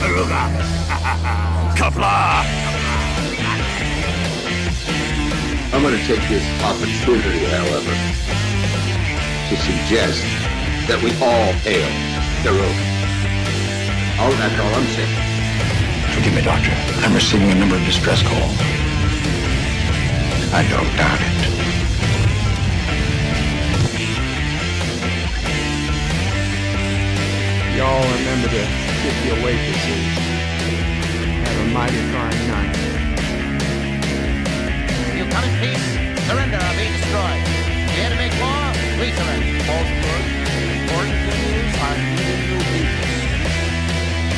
Caroga. Qapla. I'm going to take this opportunity, however, to suggest that we all hail Caroga. Oh, that's all I'm saying. Forgive me, Doctor. I'm receiving a number of distress calls. I don't doubt it. Y'all remember to tip your waitresses. Have a mighty fine night. You come in peace, surrender or be destroyed. Here to make war, please surrender. False word. Important news are needed new people.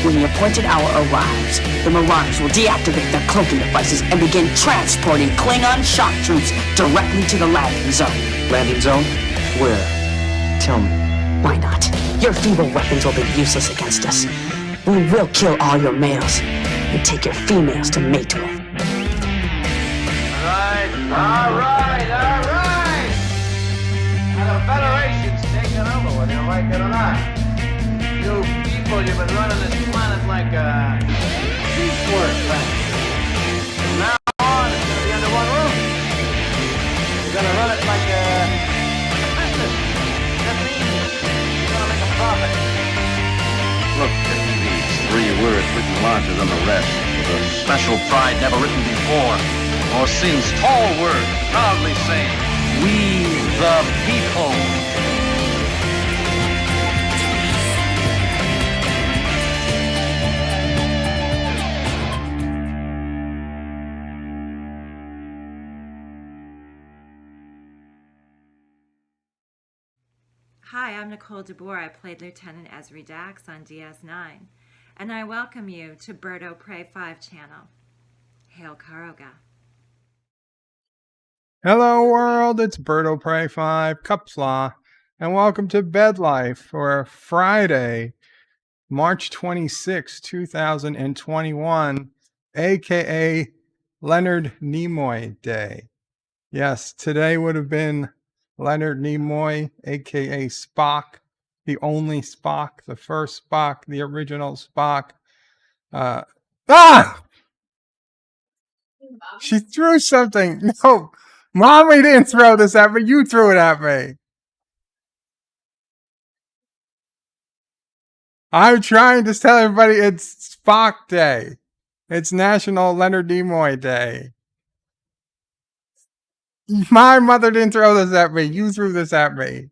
When the appointed hour arrives, the Marauders will deactivate their cloaking devices and begin transporting Klingon shock troops directly to the landing zone. Landing zone? Where? Tell me. Why not? Your feeble weapons will be useless against us. We will kill all your males and take your females to mate with. All right. Now the Federation's taking over, whether you like it or not. You people, you've been running this planet like a piecework factory. From now on, it's going to be under one roof. You're going to run it like a business. That means you're going to make a profit. Look at these 3 words written larger than the rest, with a special pride never written before or since. Tall words proudly saying, "We the people." Hi, I'm Nicole DeBoer. I played Lieutenant Ezri Dax on DS9, and I welcome you to NephewOPrey 5 channel. Hail Caroga. Hello world, it's NephewOPrey 5, Qapla, and welcome to Bed Life for Friday, March 26, 2021, aka Leonard Nimoy Day. Yes, today would have been Leonard Nimoy, aka Spock, the only Spock, the first Spock, the original Spock. She threw something. No, Mommy didn't throw this at me. You threw it at me. I'm trying to tell everybody it's Spock Day. It's National Leonard Nimoy Day. My mother didn't throw this at me. You threw this at me.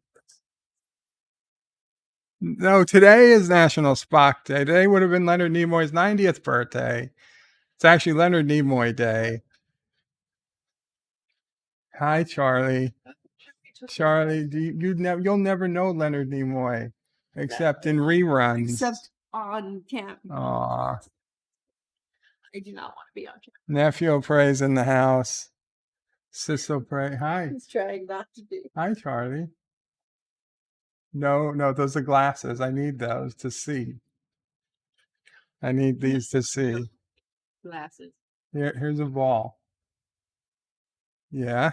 No, today is National Spock Day. Today would have been Leonard Nimoy's 90th birthday. It's actually Leonard Nimoy Day. Hi, Charlie. Charlie, you'll never know Leonard Nimoy except in reruns. Except on camp. Aw. I do not want to be on camp. NephewOPrey's in the house. SisOPrey. Hi. He's trying not to be. Hi, Charlie. No, those are glasses. I need those to see. I need these to see. Glasses. Here's a ball. Yeah.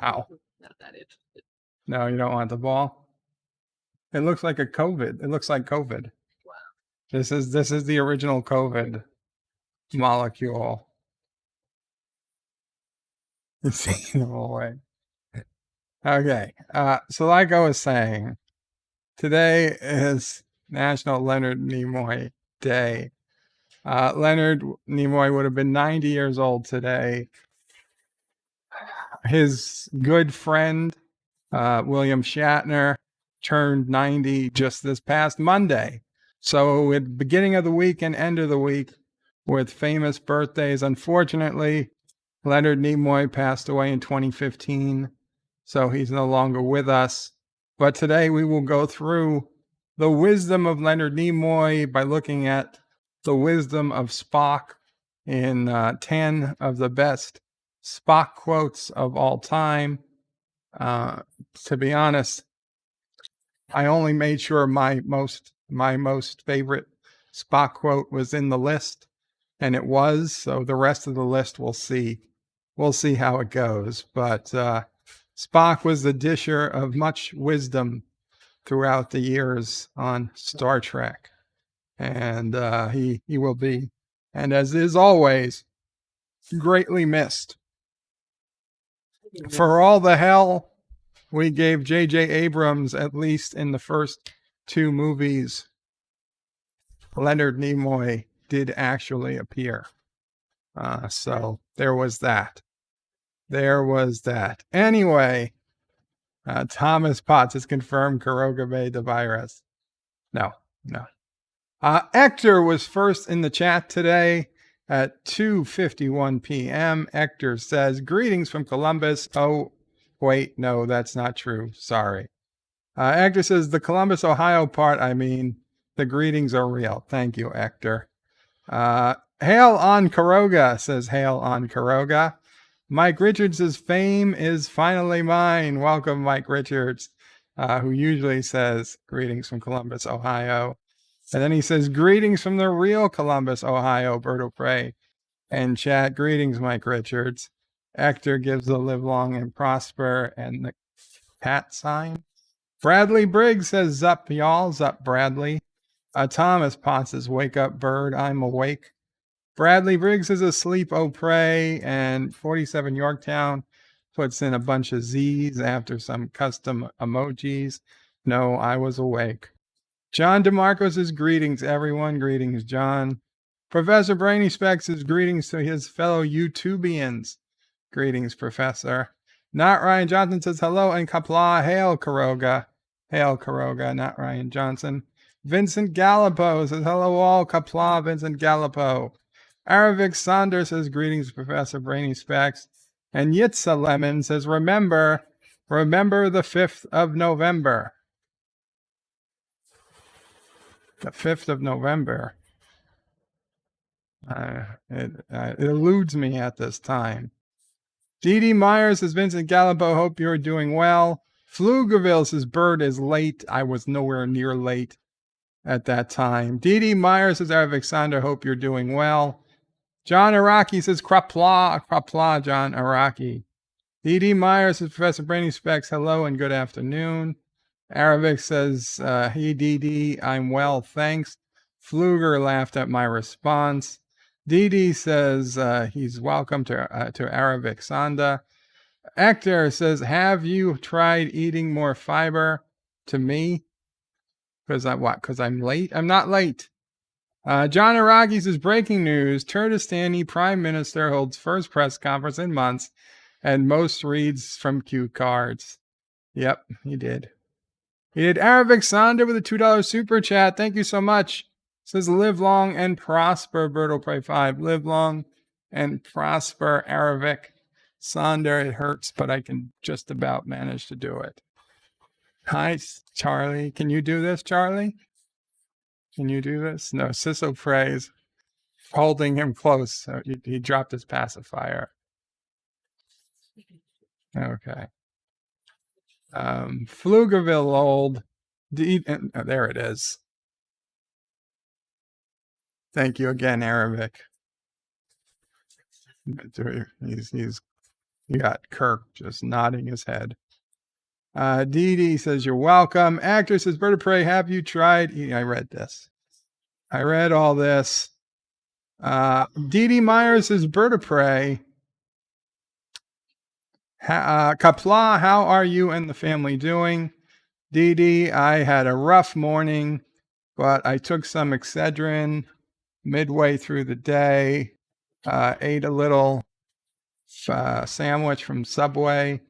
Ow. Not that interested. No, you don't want the ball? It looks like a COVID. It looks like COVID. Wow. This is the original COVID molecule. It's taking them away. Okay. So like I was saying, today is National Leonard Nimoy Day. Leonard Nimoy would have been 90 years old today. His good friend, William Shatner, turned 90 just this past Monday. So at the beginning of the week and end of the week with famous birthdays. Unfortunately, Leonard Nimoy passed away in 2015, so he's no longer with us. But today we will go through the wisdom of Leonard Nimoy by looking at the wisdom of Spock in 10 of the best Spock quotes of all time. To be honest, I only made sure my most favorite Spock quote was in the list, and it was. So the rest of the list we'll see how it goes. But Spock was the disher of much wisdom throughout the years on Star Trek. and he will be, and as is always, greatly missed. For all the hell we gave J.J. Abrams, at least in the first 2 movies, Leonard Nimoy did actually appear. So there was that. Anyway, Thomas Potts has confirmed Caroga made the virus. No. Hector was first in the chat today at 2:51 p.m. Hector says, greetings from Columbus. Oh, wait, no, that's not true. Sorry. Hector says, the Columbus, Ohio part, I mean, the greetings are real. Thank you, Hector. Hail on Caroga, says Hail on Caroga. Mike Richards says, fame is finally mine. Welcome, Mike Richards, who usually says greetings from Columbus, Ohio. And then he says, greetings from the real Columbus, Ohio, NephewOPrey. And chat, greetings, Mike Richards. Hector gives the live long and prosper and the cat sign. Bradley Briggs says, zup, y'all. Zup, Bradley. Thomas Potts says, wake up, bird. I'm awake. Bradley Briggs is asleep, O'Prey, and 47 Yorktown puts in a bunch of Z's after some custom emojis. No, I was awake. John DeMarco says, greetings, everyone. Greetings, John. Professor Brainy Specs says, greetings to his fellow YouTubians. Greetings, Professor. Not Ryan Johnson says, hello, and Qapla. Hail, Caroga. Hail, Caroga, not Ryan Johnson. Vincent Gallipo says, hello, all. Qapla, Vincent Gallipo. Aravic Saunders says, greetings, Professor Brainy Specs. And Yitza Lemon says, remember the 5th of November. The 5th of November. It eludes me at this time. Dee Myers says, Vincent Gallipo, hope you're doing well. Pflugerville says, bird is late. I was nowhere near late at that time. Dee Myers says, Aravic Sander, hope you're doing well. John Araki says, Qapla, John Araki. D.D. Myers says, Professor Brainy Specs, hello and good afternoon. Arabic says, hey, D.D., I'm well, thanks. Pfluger laughed at my response. D.D. says, he's welcome to Arabic Sanda. Hector says, have you tried eating more fiber? To me? Because I'm late? I'm not late. John Araki says, breaking news, Kurdistani Prime Minister holds first press conference in months and most reads from cue cards. Yep, he did. He did. Arabic Sander with a $2 super chat. Thank you so much. Says, live long and prosper, NephewOPrey 5. Live long and prosper, Arabic Sander. It hurts, but I can just about manage to do it. Hi, Charlie. Can you do this, Charlie? Can you do this? No, NephewOPrey is holding him close. So he dropped his pacifier. Okay. Pflugerville old. There it is. Thank you again, Arabic. You got Kirk just nodding his head. Dee Dee says, you're welcome. Actor says, NephewOPrey, have you tried? I read this. I read all this. Dee Dee Myers says, NephewOPrey. Qapla, how are you and the family doing? Dee Dee, I had a rough morning, but I took some Excedrin midway through the day, ate a little sandwich from Subway,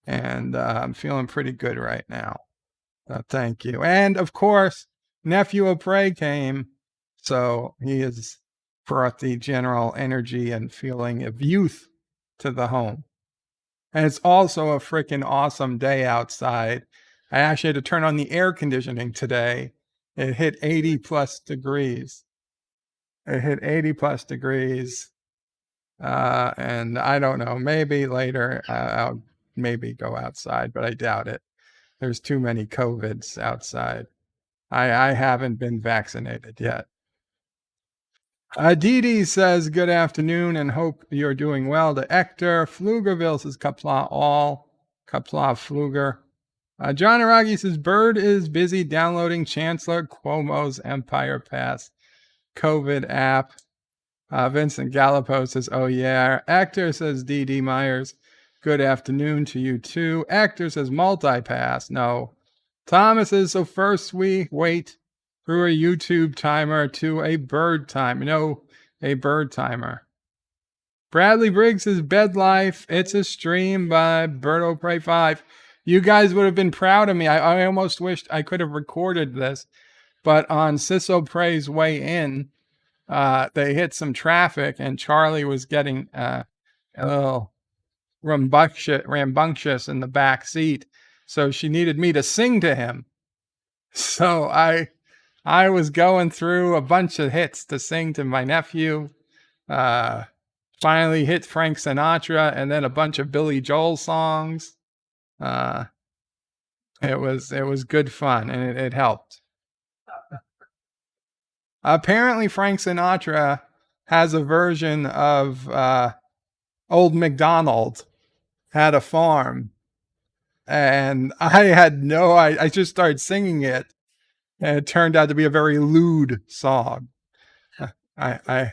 and I'm feeling pretty good right now. Thank you. And of course, NephewOPrey came, so he has brought the general energy and feeling of youth to the home. And it's also a freaking awesome day outside. I actually had to turn on the air conditioning today. It hit 80 plus degrees. And I don't know, maybe later I'll maybe go outside, but I doubt it. There's too many COVIDs outside. I haven't been vaccinated yet. Dee Dee says, good afternoon and hope you're doing well. To Hector. Pflugerville says, Qapla all. Qapla Pfluger. John Aragi says, Bird is busy downloading Chancellor Cuomo's Empire Pass. COVID app. Vincent Gallipo says, oh yeah. Actor says, D.D. Myers, good afternoon to you too. Actor says, multipass. No. Thomas says, so first we wait through a YouTube timer to a bird timer. No, a bird timer. Bradley Briggs says, bed life. It's a stream by BirdoPrey 5. You guys would have been proud of me. I almost wished I could have recorded this. But on TBIF's way in, they hit some traffic, and Charlie was getting a little rambunctious in the back seat. So she needed me to sing to him. So I was going through a bunch of hits to sing to my nephew. Finally hit Frank Sinatra and then a bunch of Billy Joel songs. It was good fun, and it helped. Apparently Frank Sinatra has a version of Old MacDonald Had a Farm. And I had I just started singing it, and it turned out to be a very lewd song. I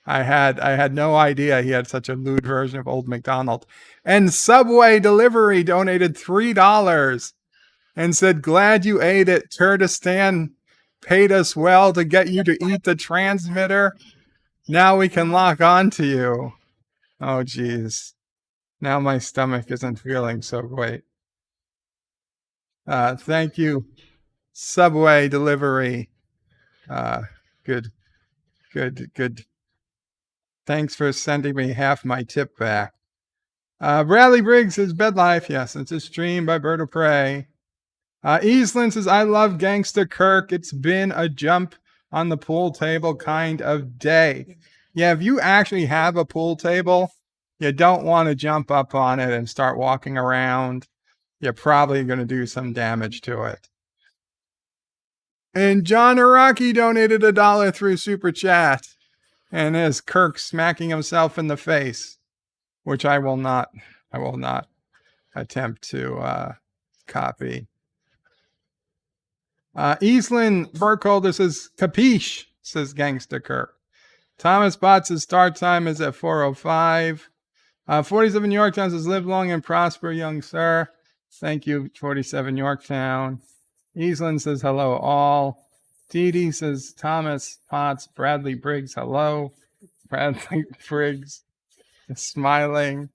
had no idea he had such a lewd version of Old MacDonald. And Subway Delivery donated $3 and said, glad you ate it. Kurdistan paid us well to get you to eat the transmitter. Now we can lock on to you. Oh, geez. Now my stomach isn't feeling so great. Thank you, Subway Delivery. Good. Thanks for sending me half my tip back. Bradley Briggs says, bed life. Yes, it's a stream by BirdoPrey. Eastland says, I love Gangsta Kirk. It's been a jump on the pool table kind of day. Yeah, if you actually have a pool table, you don't want to jump up on it and start walking around. You're probably going to do some damage to it. And John Araki donated $1 through Super Chat. And there's Kirk smacking himself in the face, which I will not attempt to copy. Eastland Burkholder says, capiche, says Gangsta Kirk. Thomas Bott says, start time is at 4:05. 47 Yorktown says, live long and prosper, young sir. Thank you, 47 Yorktown. Eastland says, hello all. Dee says, Thomas Potts, Bradley Briggs, hello. Bradley Briggs is smiling.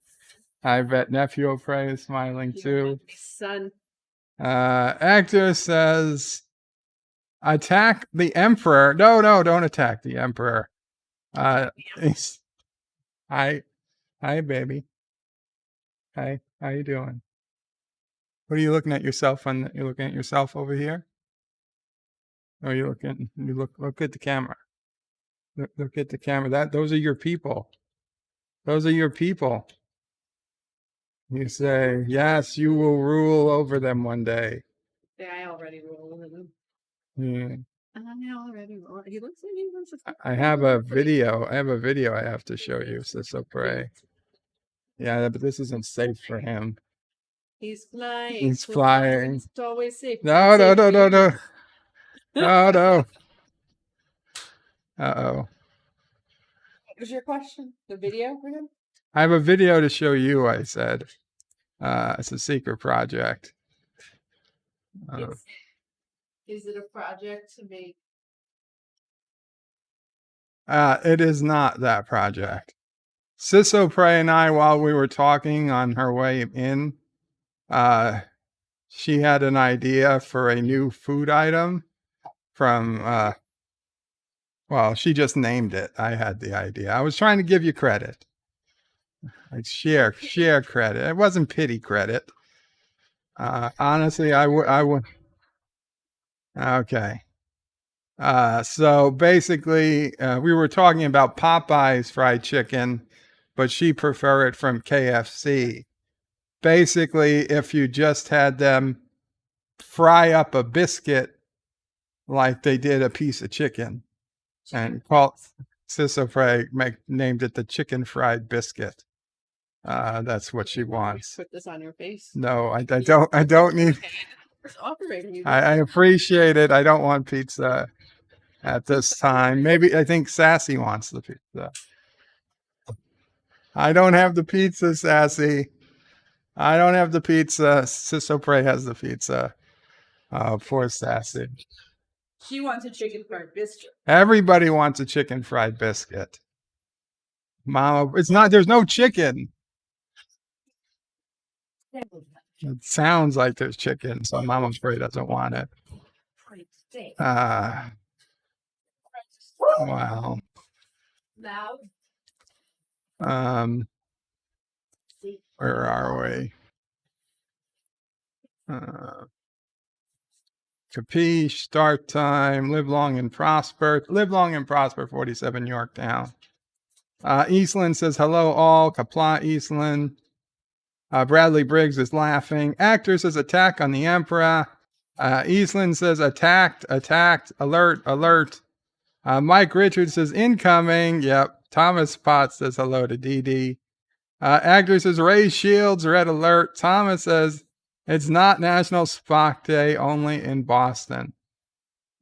I bet NephewOPrey is smiling too. Son. Actor says, attack the Emperor. No, don't attack the Emperor. Hi, baby. Hi, how you doing? What are you looking at yourself on? You're looking at yourself over here? Or you look at the camera. Look at the camera. Those are your people. Those are your people. You say, yes, you will rule over them one day. Yeah, I already rule over them. Yeah. I already rule. He looks like he wants to. I have a video. I have to show you, TBIF. Yeah, but this isn't safe for him. He's flying. He's flying. It's always safe. No. No. Uh-oh. What was your question? The video for him? I have a video to show you, I said. It's a secret project. Is it a project to make? It is not that project. TBIF and I, while we were talking on her way in, she had an idea for a new food item from, well, she just named it. I had the idea. I was trying to give you credit. Like share credit. It wasn't pity credit. Honestly, I would. Okay. So basically, we were talking about Popeye's fried chicken, but she preferred it from KFC. Basically, if you just had them fry up a biscuit like they did a piece of chicken, and TBIF named it the chicken fried biscuit. That's what she wants. Put this on your face. No, I don't need. Operating. I appreciate it. I don't want pizza. at this time. Maybe I think Sassy wants the pizza. I don't have the pizza, Sassy. I don't have the pizza. TBIF has the pizza. Oh, poor Sassy. She wants a chicken fried biscuit. Everybody wants a chicken fried biscuit. Mama, it's not, there's no chicken. It sounds like there's chicken, so Mama Spray doesn't want it. Wow. Where are we? Capiche, start time, live long and prosper. Live long and prosper, 47 Yorktown. Eastland says, hello all. Qapla, Eastland. Bradley Briggs is laughing. Actor says, attack on the Emperor. Eastland says, attacked, alert, alert. Mike Richards says, incoming. Yep. Thomas Potts says, hello to DD. Actor says, raise shields, red alert. Thomas says, it's not National Spock Day, only in Boston.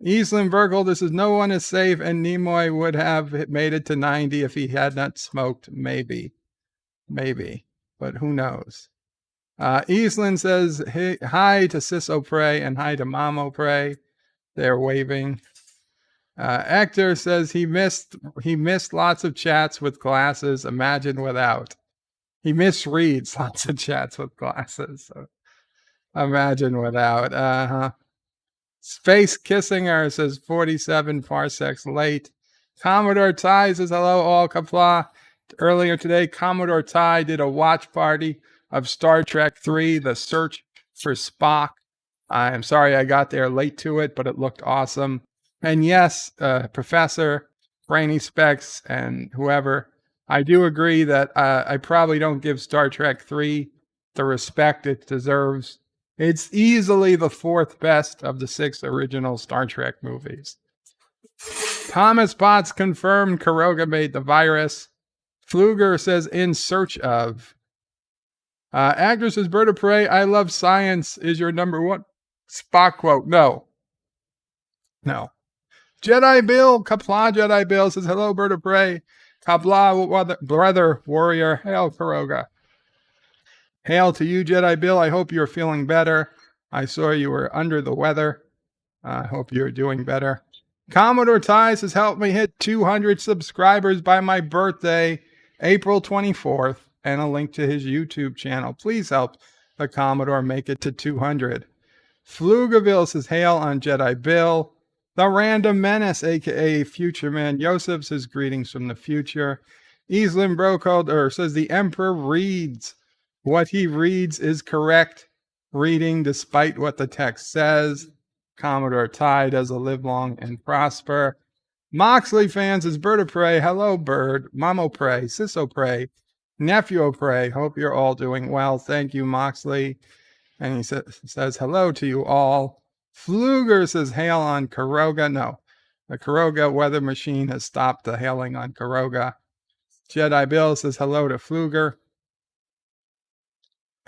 Eastland Virgil, this is no one is safe, and Nimoy would have made it to 90 if he had not smoked. Maybe, but who knows? Eastland says, hey, hi to TBIF and hi to NephewOPrey. They're waving. Hector says he missed lots of chats with glasses. Imagine without. He misreads lots of chats with glasses. So imagine without. Space Kissinger says 47 parsecs late. Commodore Ty says hello all. Qapla. Earlier today, Commodore Ty did a watch party of Star Trek III, The Search for Spock. I'm sorry I got there late to it, but it looked awesome. And yes, Professor, Brainy Specs, and whoever, I do agree that I probably don't give Star Trek III the respect it deserves. It's easily the fourth best of the 6 original Star Trek movies. Thomas Potts confirmed Caroga made the virus. Pfluger says, in search of. Actor says, Bird of Prey, I love science is your number one Spock quote. No. Jedi Bill, Qapla Jedi Bill says, hello, Bird of Prey. Qapla, brother, warrior, hail, Caroga. Hail to you, Jedi Bill. I hope you're feeling better. I saw you were under the weather. I hope you're doing better. Commodore Ty says, help me hit 200 subscribers by my birthday, April 24th, and a link to his YouTube channel. Please help the Commodore make it to 200. Pflugerville says, hail on Jedi Bill. The Random Menace, a.k.a. Future Man Yosef, says, greetings from the future. Eastland Brocold says, the Emperor reads. What he reads is correct reading despite what the text says. Commodore Ty does a live long and prosper. Moxley fans is Bird of Prey. Hello, Bird. NephewOPrey, TBIF, NephewOPrey. Hope you're all doing well. Thank you, Moxley. And he says hello to you all. Pfluger says hail on Caroga. No, the Caroga weather machine has stopped the hailing on Caroga. Jedi Bill says hello to Pfluger.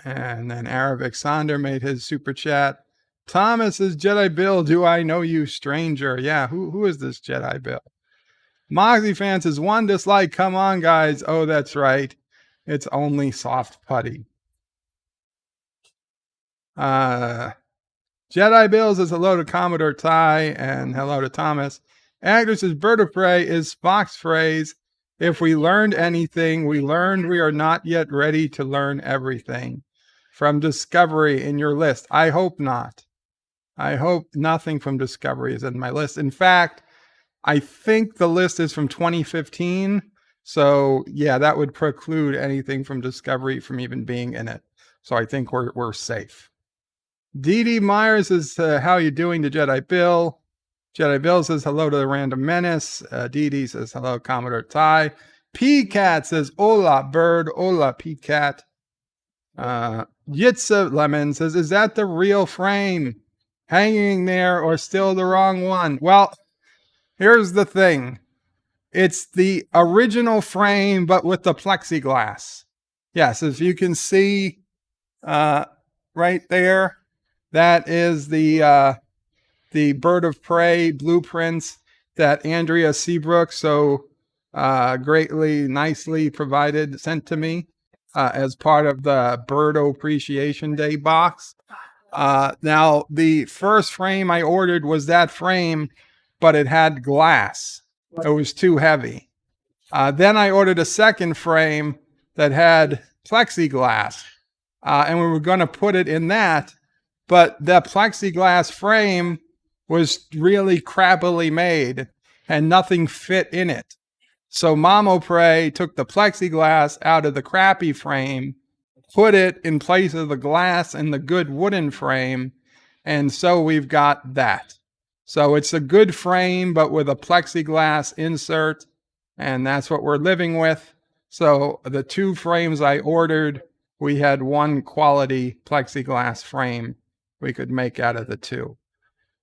And then Arabic Sonder made his super chat. Thomas says, Jedi Bill, do I know you, stranger? Yeah, who is this Jedi Bill? Moxie fan says, one dislike. Come on, guys. Oh, that's right. It's only soft putty. Jedi Bill says hello to Commodore Ty and hello to Thomas. Actor says, Bird of Prey is Spock's phrase. If we learned anything, we learned we are not yet ready to learn everything. From Discovery in your list. I hope not. I hope nothing from Discovery is in my list. In fact, I think the list is from 2015. So yeah, that would preclude anything from Discovery from even being in it. So I think we're safe. Dee Myers is how you doing to Jedi Bill. Jedi Bill says hello to the Random Menace. Dee says hello, Commodore Ty. P-Cat says hola, Bird. Hola, P-Cat. Yitza Lemon says, is that the real frame hanging there or still the wrong one? Well, here's the thing. It's the original frame, but with the plexiglass. Yes, as you can see right there, that is the Bird of Prey blueprints. that Andrea Seabrook so nicely sent to me as part of the Birdo Appreciation Day box. Now, the first frame I ordered was that frame, but it had glass. It was too heavy. Then I ordered a second frame that had plexiglass, and we were going to put it in that, but the plexiglass frame was really crappily made and nothing fit in it. So NephewOPrey took the plexiglass out of the crappy frame, put it in place of the glass in the good wooden frame, and so we've got that. So it's a good frame, but with a plexiglass insert, and that's what we're living with. So the two frames I ordered, we had one quality plexiglass frame we could make out of the two.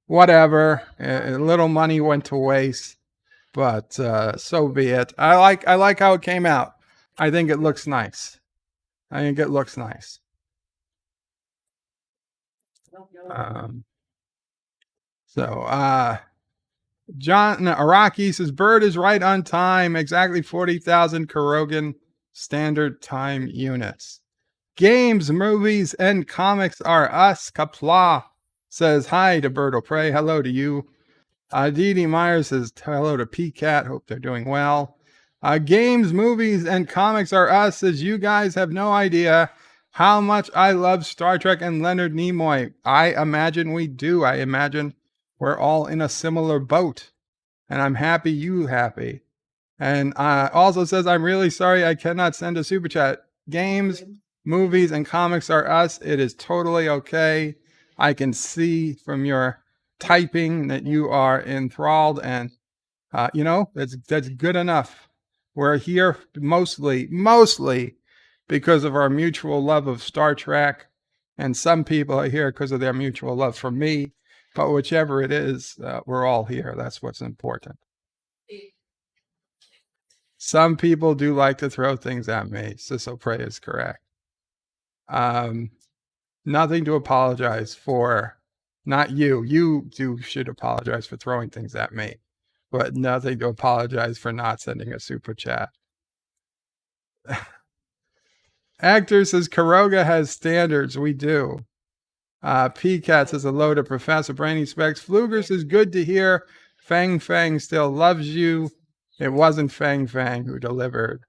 Whatever, a little money went to waste, but so be it. I like how it came out. I think it looks nice. John Araki says, Bird is right on time, exactly 40,000 Carogan standard time units. Games, movies, and comics are us. Qapla says, hi to NephewOPrey, hello to you. Dee Myers says, hello to PCAT, hope they're doing well. Games, movies, and comics are us, says, you guys have no idea how much I love Star Trek and Leonard Nimoy. I imagine we do. I imagine we're all in a similar boat, and I'm happy you happy. And also says, I'm really sorry I cannot send a super chat. Games, movies, and comics are us. It is totally okay. I can see from your typing that you are enthralled, and that's good enough. We're here mostly because of our mutual love of Star Trek, and some people are here because of their mutual love for me. But whichever it is, we're all here. That's what's important. Some people do like to throw things at me. NephewOPrey is correct. Nothing to apologize for. Not you. You should apologize for throwing things at me. But nothing to apologize for not sending a super chat. Actor says Caroga has standards. We do. PCAT says hello to Professor Brainy Specs. Fluger says good to hear. Fang still loves you. It wasn't Fang who delivered.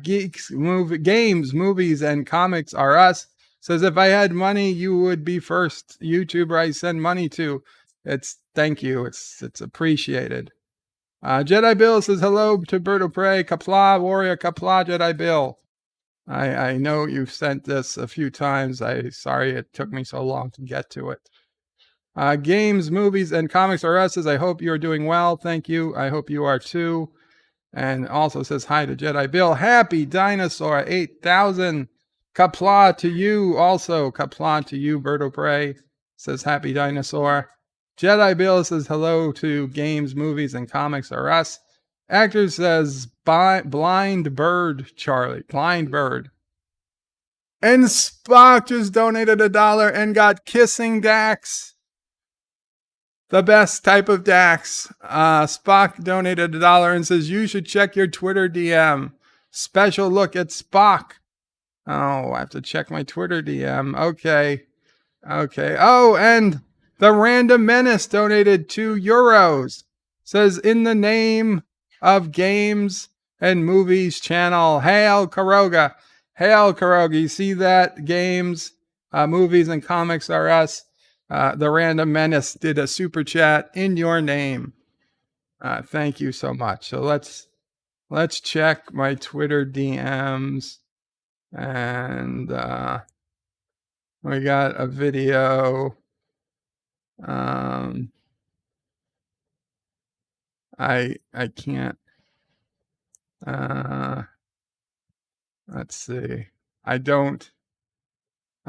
Games, movies, and comics are us. Says if I had money, you would be first YouTuber I send money to. Thank you. It's appreciated. Jedi Bill says hello to NephewOPrey. Qapla Warrior, Qapla Jedi Bill. I know you've sent this a few times. Sorry it took me so long to get to it. Games, movies, and comics are us. Says I hope you're doing well. Thank you. I hope you are too. And also says hi to Jedi Bill. Happy Dinosaur 8,000. Qapla to you also. Qapla to you, NephewOPrey. Says happy Dinosaur. Jedi Bill says hello to games, movies, and comics are us. Actor says Blind Bird, Charlie. Blind Bird. And Spock just donated $1 and got kissing Dax. The best type of Dax. Spock donated $1 and says you should check your Twitter DM. Special look at Spock. Oh, I have to check my Twitter DM. Okay. Oh, and the Random Menace donated €2. Says in the name of games and movies channel. Hail Caroga. You see that? Games, movies, and comics are us. The Random Menace did a super chat in your name. Thank you so much. So let's check my Twitter DMs. And we got a video. I can't. Let's see. I don't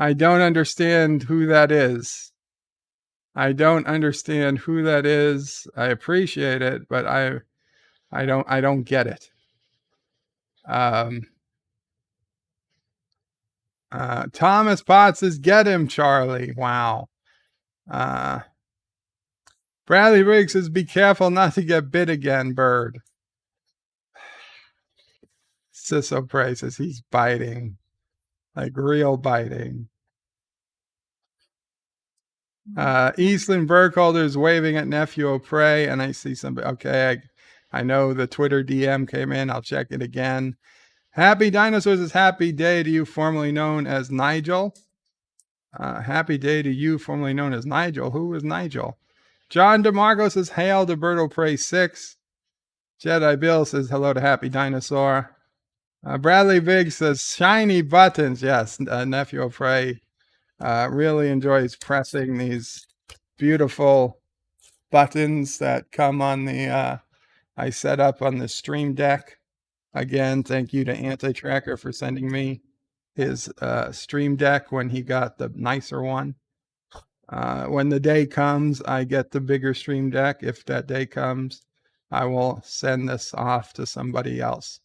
understand who that is. I appreciate it, but I don't get it. Thomas Potts says, get him, Charlie. Wow. Bradley Riggs says, be careful not to get bit again, bird. NephewOPrey says he's biting, like real biting. Eastland Burkholder is waving at NephewOPrey, and I see somebody. Okay, I know the Twitter DM came in. I'll check it again. Happy Dinosaurs is happy day to you, formerly known as Nigel. Happy day to you, formerly known as Nigel. Who is Nigel? John DeMarco says, hail to BirdoPrey 6. Jedi Bill says, hello to Happy Dinosaur. Bradley Biggs says, shiny buttons. Yes, NephewOPrey really enjoys pressing these beautiful buttons that come on the, I set up on the Stream Deck. Again, thank you to Anti-Tracker for sending me his Stream Deck when he got the nicer one. When the day comes, I get the bigger Stream Deck. If that day comes, I will send this off to somebody else,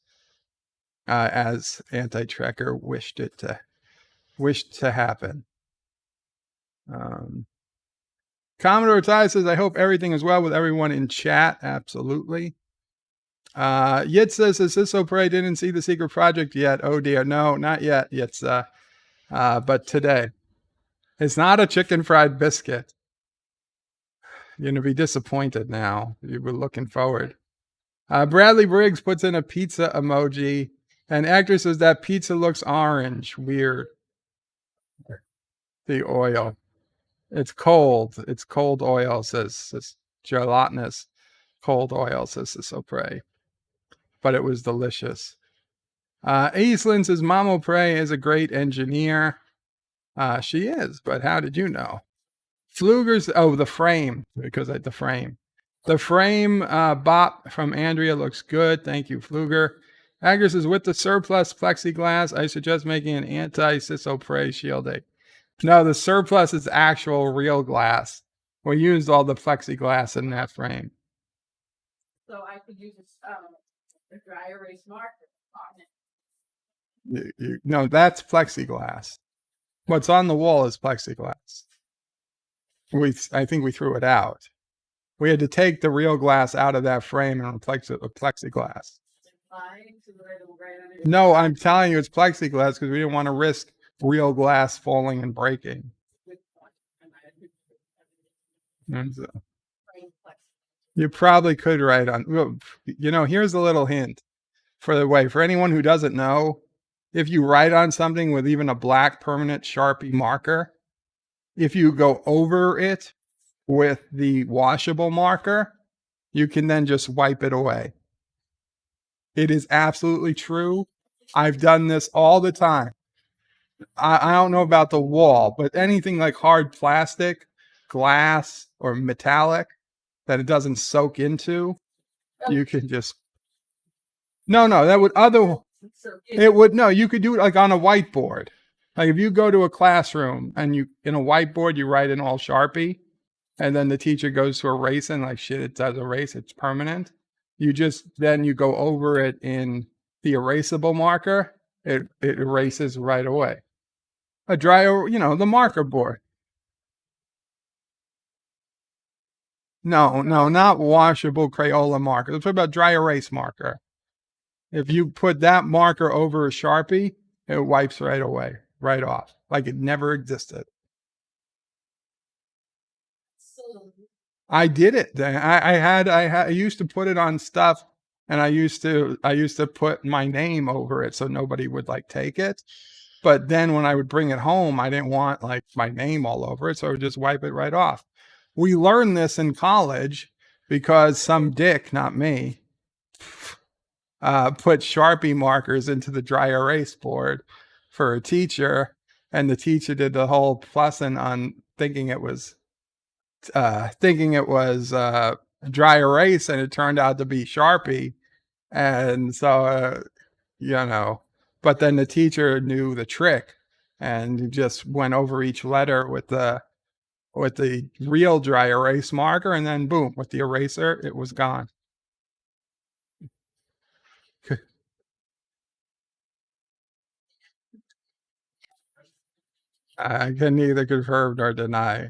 as Anti-Tracker wished to happen. Commodore Ty says, I hope everything is well with everyone in chat. Absolutely. Yitza says, NephewOPrey didn't see the secret project yet. Oh dear. No, not yet, Yitza. But today. It's not a chicken fried biscuit. You're going to be disappointed now. You were looking forward. Bradley Briggs puts in a pizza emoji. And Actor says that pizza looks orange. Weird. The oil. It's cold. It's cold oil, says gelatinous cold oil, says NephewOPrey. But it was delicious. Eastland says MomOPrey is a great engineer. She is, but how did you know? Pfluger's, the frame, because the frame. The frame bop from Andrea looks good. Thank you, Pfluger. Agger says, with the surplus plexiglass, I suggest making an anti-NephewOPrey shielding. No, the surplus is actual real glass. We used all the plexiglass in that frame. So I could use a dry erase marker on it. No, that's plexiglass. What's on the wall is plexiglass. I think we threw it out. We had to take the real glass out of that frame and replace it with plexiglass. No, I'm telling you it's plexiglass because we didn't want to risk real glass falling and breaking. You probably could write on, here's a little hint for anyone who doesn't know. If you write on something with even a black permanent Sharpie marker, if you go over it with the washable marker, you can then just wipe it away. It is absolutely true. I've done this all the time. I don't know about the wall, but anything like hard plastic, glass, or metallic that it doesn't soak into, you can just... No, that would you could do it like on a whiteboard. Like if you go to a classroom and in a whiteboard, you write in all Sharpie, and then the teacher goes to erase and like shit, it does erase, it's permanent. You go over it in the erasable marker, it erases right away. A dry, the marker board. No, not washable Crayola marker. Let's talk about dry erase marker. If you put that marker over a Sharpie, it wipes right away, right off, like it never existed. I did it. I used to put it on stuff, and I used to put my name over it so nobody would take it. But then when I would bring it home, I didn't want my name all over it, so I would just wipe it right off. We learned this in college because some dick, not me, put Sharpie markers into the dry erase board for a teacher, and the teacher did the whole lesson on thinking it was dry erase, and it turned out to be Sharpie, and so but then the teacher knew the trick and just went over each letter with the real dry erase marker, and then boom, with the eraser, it was gone. I can neither confirm nor deny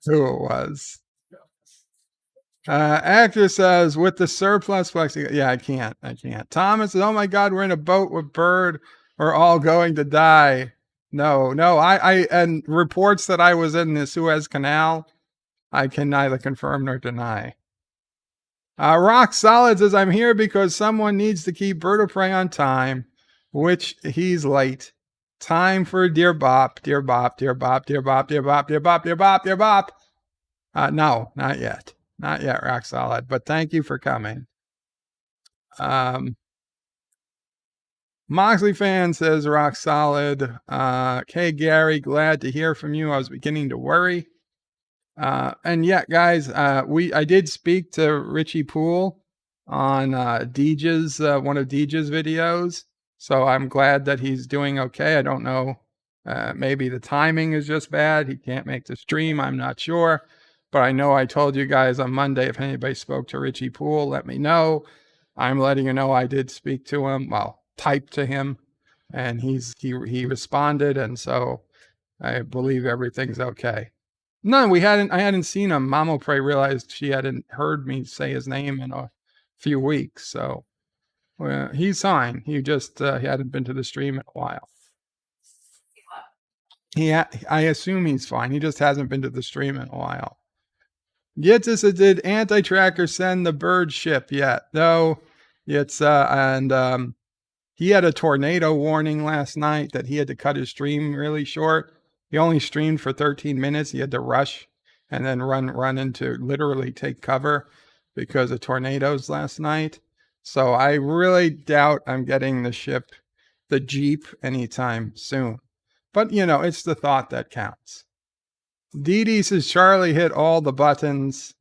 who it was. Actor says, with the surplus plexiglass. Yeah, I can't. Thomas says, oh my God, we're in a boat with Bird. We're all going to die. No, and reports that I was in the Suez Canal, I can neither confirm nor deny. Rock Solid says, I'm here because someone needs to keep Bird of Prey on time, which he's late. Time for Dear Bop, Dear Bop, Dear Bop, Dear Bop, Dear Bop, Dear Bop, Dear Bop, Dear Bop. No, not yet. Not yet, Rock Solid, but thank you for coming. Moxley fan says, Rock Solid. Hey, Gary, glad to hear from you. I was beginning to worry. And yeah, guys, I did speak to Richie Poole on Deej's, one of Deej's videos. So I'm glad that he's doing okay. I don't know. Maybe the timing is just bad. He can't make the stream. I'm not sure. But I know I told you guys on Monday, if anybody spoke to Richie Poole, let me know. I'm letting you know I did speak to him. Well, typed to him, and he responded, and so I believe everything's okay. No, I hadn't seen him. NephewOPrey realized she hadn't heard me say his name in a few weeks, so he's fine. He just he hadn't been to the stream in a while. I assume he's fine. He just hasn't been to the stream in a while. Yitzis, did Anti-Tracker send the bird ship yet? No. And he had a tornado warning last night that he had to cut his stream really short. He only streamed for 13 minutes. He had to rush and then run into literally take cover because of tornadoes last night. So I really doubt I'm getting the Jeep anytime soon. But, it's the thought that counts. Dee Dee says, Charlie hit all the buttons.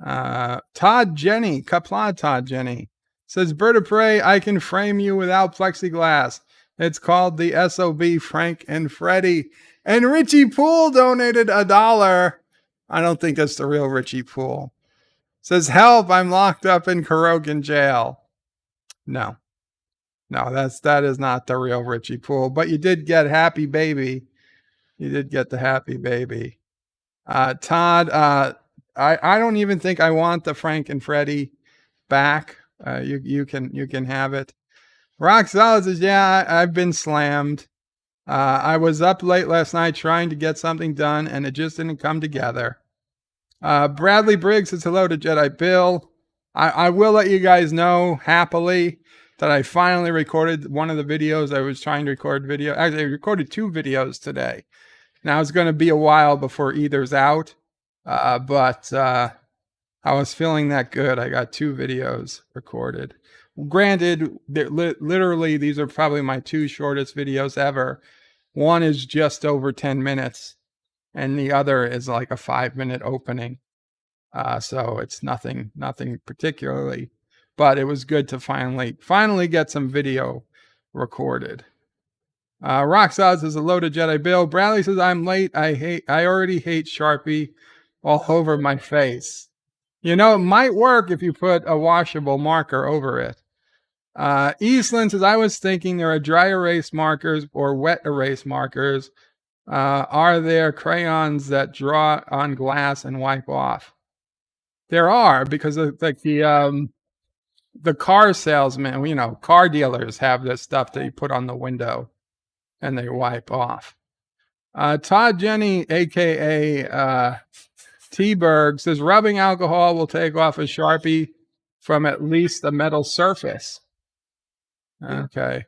Todd Jenny, Qapla Todd Jenny, says, Bird of Prey, I can frame you without plexiglass. It's called the SOB Frank and Freddie. And Richie Poole donated $1. I don't think that's the real Richie Poole. Says, help, I'm locked up in Caroga jail. No, that is not the real Richie Poole. But you did get Happy Baby. You did get the Happy Baby. Todd, I don't even think I want the Frank and Freddie back. You can have it. Rock Solid says, yeah, I've been slammed. I was up late last night trying to get something done, and it just didn't come together. Bradley Briggs says, hello to Jedi Bill. I will let you guys know happily that I finally recorded one of the videos I was trying to record Actually, I recorded 2 videos today. Now it's going to be a while before either's out. But I was feeling that good. I got 2 videos recorded. Granted, literally, these are probably my 2 shortest videos ever. One is just over 10 minutes, and the other is like a 5-minute opening. So it's nothing particularly, but it was good to finally get some video recorded. Rock Solid says, hello to Jedi Bill. Bradley says, I'm late. I already hate Sharpie all over my face. It might work if you put a washable marker over it. Eastland says, I was thinking there are dry erase markers or wet erase markers. Are there crayons that draw on glass and wipe off? There are, because like the car salesman, car dealers have this stuff that you put on the window and they wipe off. Todd Jenny, aka T-Berg, says rubbing alcohol will take off a Sharpie from at least a metal surface. Okay.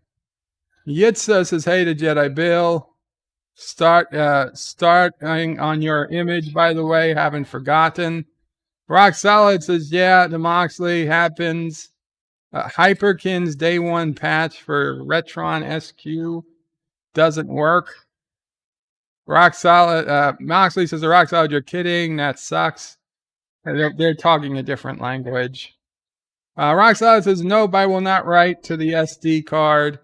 Yitza says, hey to Jedi Bill. Starting on your image, by the way, haven't forgotten. Rock Solid says, yeah, the Moxley happens. Hyperkin's day 1 patch for Retron SQ doesn't work. Rock Solid, Moxley says, Rock Solid, you're kidding. That sucks. They're talking a different language. Rock Solid says, nope, I will not write to the SD card.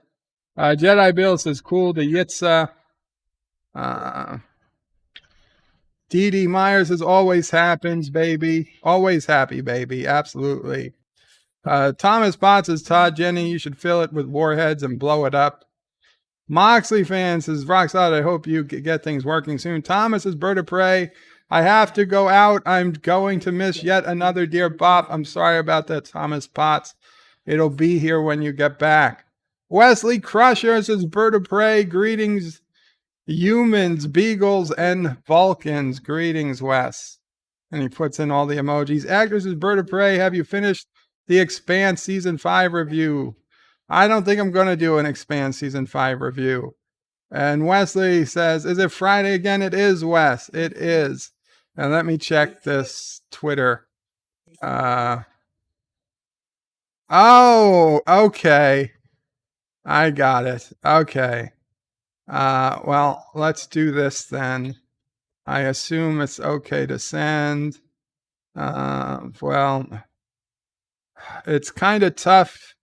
Jedi Bill says, cool to Yitza. Dee Myers says, always happens, baby. Always happy, baby. Absolutely. Thomas Potts says, Todd Jenny, you should fill it with warheads and blow it up. Moxley fan says, Rock Solid, I hope you get things working soon. Thomas says, Bird of Prey, I have to go out. I'm going to miss yet another Dear Bop. I'm sorry about that, Thomas Potts. It'll be here when you get back. Wesley Crusher says, Bird of Prey, greetings, humans, beagles, and Vulcans. Greetings, Wes. And he puts in all the emojis. Actors says, Bird of Prey, have you finished the Expanse Season 5 review? I don't think I'm going to do an Expanse Season 5 review. And Wesley says, is it Friday again? It is, Wes. It is. And let me check this Twitter. Oh, okay. I got it. Okay. Well, let's do this then. I assume it's okay to send. Well, it's kind of tough.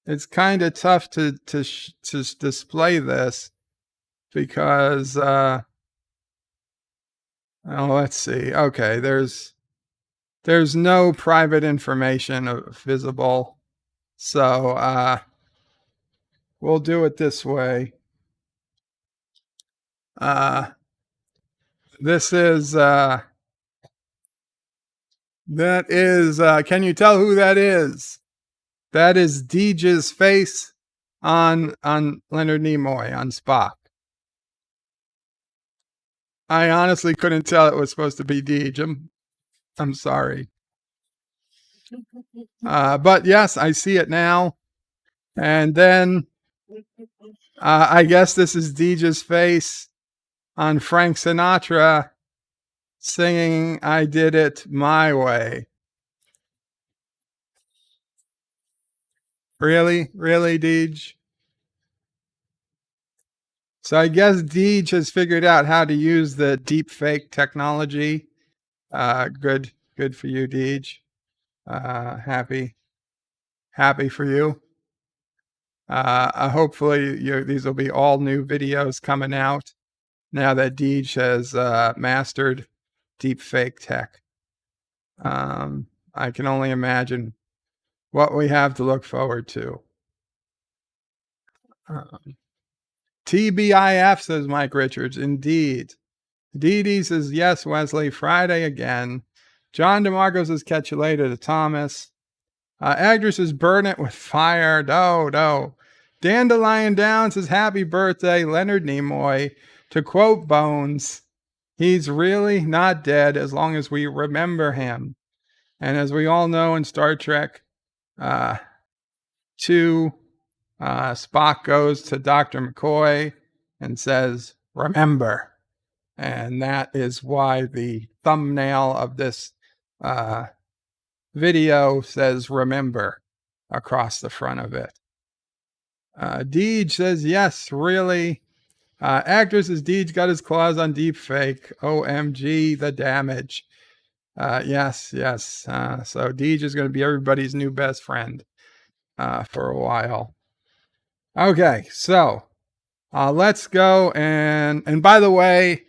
It's kind of tough to display this because, well, let's see. Okay, there's no private information visible, so we'll do it this way. This is that is. Can you tell who that is? That is Deej's face on Leonard Nimoy on Spock. I honestly couldn't tell it was supposed to be Deej. I'm sorry. But yes, I see it now. And then I guess this is Deej's face on Frank Sinatra singing I Did It My Way. Really? Really, Deej? So I guess Deej has figured out how to use the deep fake technology. Good for you, Deej. Happy for you. Hopefully these will be all new videos coming out now that Deej has mastered deep fake tech. I can only imagine what we have to look forward to. TBIF, says Mike Richards. Indeed. Dee Dee says, yes, Wesley, Friday again. John DeMarco says, catch you later to Thomas. Agdra says, burn it with fire. No. Dandelion Down says, happy birthday, Leonard Nimoy. To quote Bones, he's really not dead as long as we remember him. And as we all know in Star Trek 2, Spock goes to Dr. McCoy and says, remember. And that is why the thumbnail of this video says remember across the front of it. Deej says, yes, really. Actor says, Deej got his claws on deep fake. OMG, the damage. Yes. So Deej is going to be everybody's new best friend for a while. Okay, so let's go. And by the way,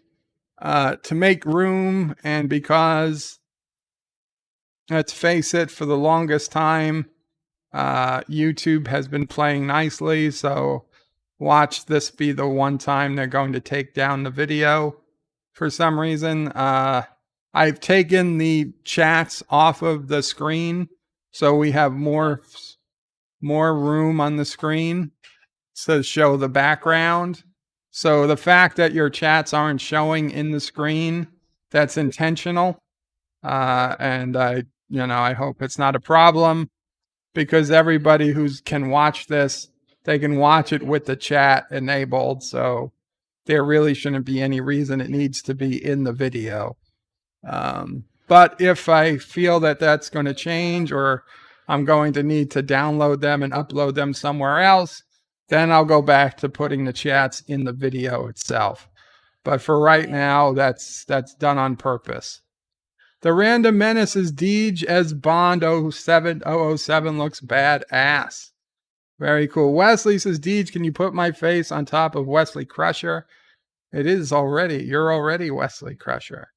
to make room, and because, let's face it, for the longest time, YouTube has been playing nicely, so watch this be the one time they're going to take down the video for some reason. I've taken the chats off of the screen, so we have more room on the screen to show the background. So the fact that your chats aren't showing in the screen, that's intentional. And I hope it's not a problem, because everybody who can watch this, they can watch it with the chat enabled. So there really shouldn't be any reason it needs to be in the video. But if I feel that that's going to change, or I'm going to need to download them and upload them somewhere else, then I'll go back to putting the chats in the video itself. But for right now, that's done on purpose. The Random Menace is Deej as Bond 007 looks badass. Very cool. Wesley says, Deej, can you put my face on top of Wesley Crusher? It is already. You're already Wesley Crusher.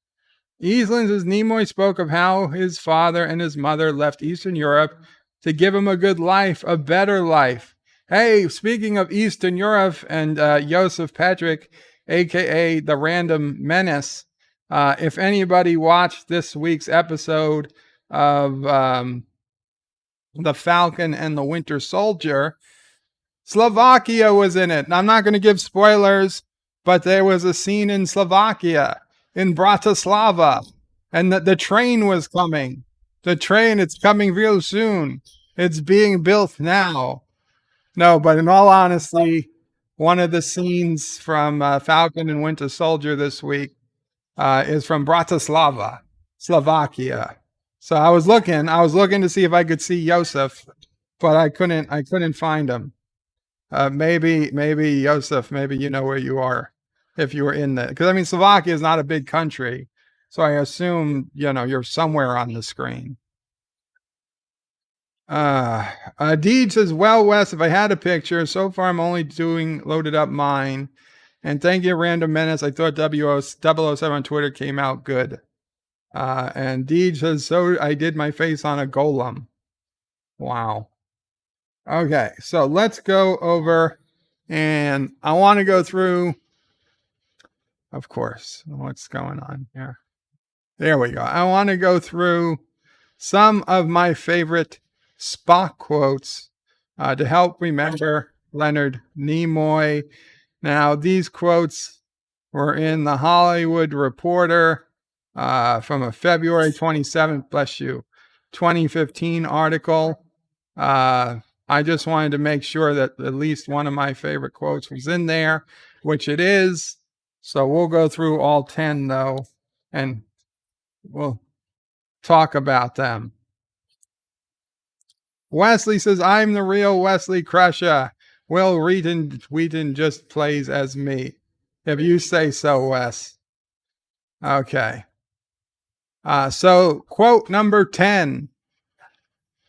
Eastland says, Nimoy spoke of how his father and his mother left Eastern Europe to give him a good life, a better life. Hey, speaking of Eastern Europe and Joseph Patrick, a.k.a. the Random Menace, If anybody watched this week's episode of The Falcon and the Winter Soldier, Slovakia was in it. And I'm not going to give spoilers, but there was a scene in Slovakia, in Bratislava, and the train was coming. The train, it's coming real soon. It's being built now. No, but in all honesty, one of the scenes from Falcon and Winter Soldier this week is from Bratislava, Slovakia. So I was looking to see if I could see Joseph, but I couldn't find him. Maybe Joseph, maybe you know where you are if you were in there. Because I mean, Slovakia is not a big country, so I assume you're somewhere on the screen. Deed says, well, Wes, if I had a picture, so far I'm only loaded up mine. And thank you, Random Menace. I thought 007 on Twitter came out good. And Deed says, so I did my face on a golem. Wow. Okay, so let's go over, and I want to go through, of course, what's going on here. There we go. I want to go through some of my favorite Spock quotes to help remember Leonard Nimoy. Now, these quotes were in the Hollywood Reporter from a February 27th, 2015 article. I just wanted to make sure that at least one of my favorite quotes was in there, which it is. So we'll go through all 10, though, and we'll talk about them. Wesley says, I'm the real Wesley Crusher. Will Wheaton just plays as me. If you say so, Wes. Okay. So quote number 10.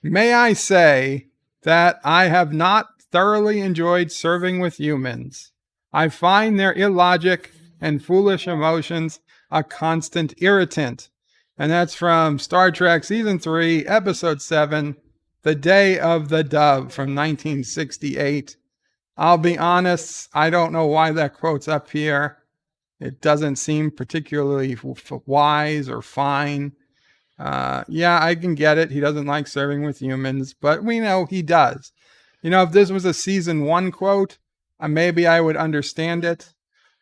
May I say that I have not thoroughly enjoyed serving with humans. I find their illogic and foolish emotions a constant irritant. And that's from Star Trek Season 3, Episode 7, The Day of the Dove from 1968. I'll be honest, I don't know why that quote's up here. It doesn't seem particularly wise or fine. Yeah, I can get it. He doesn't like serving with humans, but we know he does. If this was a season 1 quote, maybe I would understand it.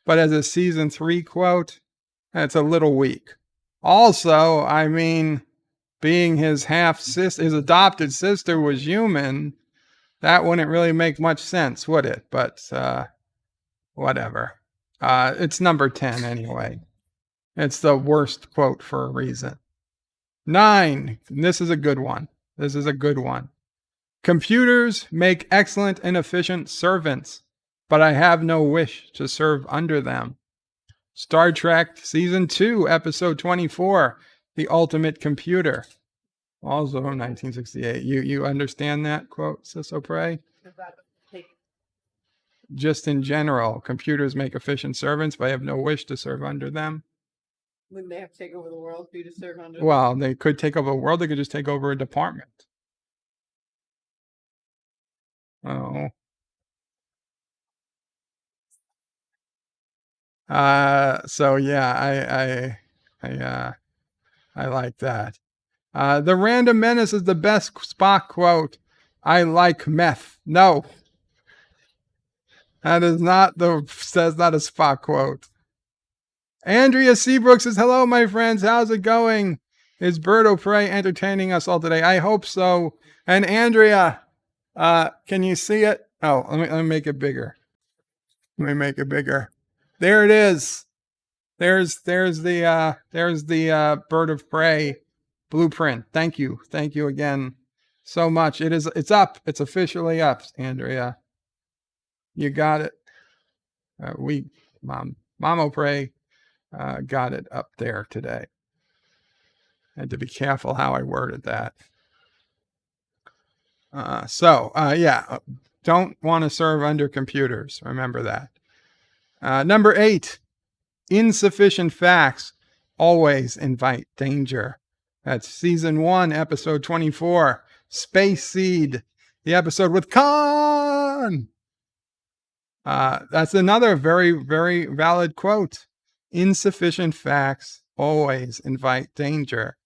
But as a season 3 quote, it's a little weak. Also, I mean, being his his adopted sister was human, that wouldn't really make much sense, would it? But whatever. It's number 10 anyway. It's the worst quote for a reason. 9. This is a good one. Computers make excellent and efficient servants, but I have no wish to serve under them. Star Trek Season 2, Episode 24, The Ultimate Computer. Also from 1968. You understand that quote, NephewOPrey? Just in general, computers make efficient servants, but I have no wish to serve under them. Wouldn't they have to take over the world for you to serve under? Well, they could take over the world. They could just take over a department. Oh. So yeah, I like that. The Random Menace is the best Spock quote. I like meth. No. That is not that's not a Spock quote. Andrea Seabrook says, hello, my friends. How's it going? Is NephewOPrey entertaining us all today? I hope so. And Andrea, can you see it? Oh, let me make it bigger. There it is. There's the Bird of Prey blueprint. Thank you again so much. It's up. It's officially up, Andrea. You got it. NephewOPrey got it up there today. Had to be careful how I worded that. Yeah, don't want to serve under computers. Remember that. Number 8, insufficient facts always invite danger. That's Season 1, Episode 24, Space Seed, the episode with Khan. That's another very, very valid quote. Insufficient facts always invite danger.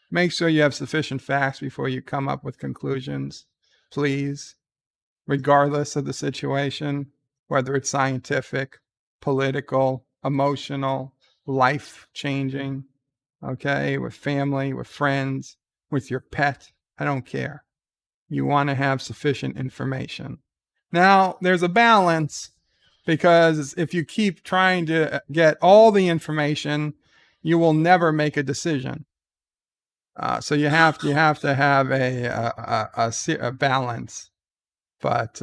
Make sure you have sufficient facts before you come up with conclusions, please, regardless of the situation, whether it's scientific, political, emotional, life-changing, okay, with family, with friends, with your pet. I don't care. You want to have sufficient information. Now, there's a balance, because if you keep trying to get all the information, you will never make a decision. So you have to have a balance. But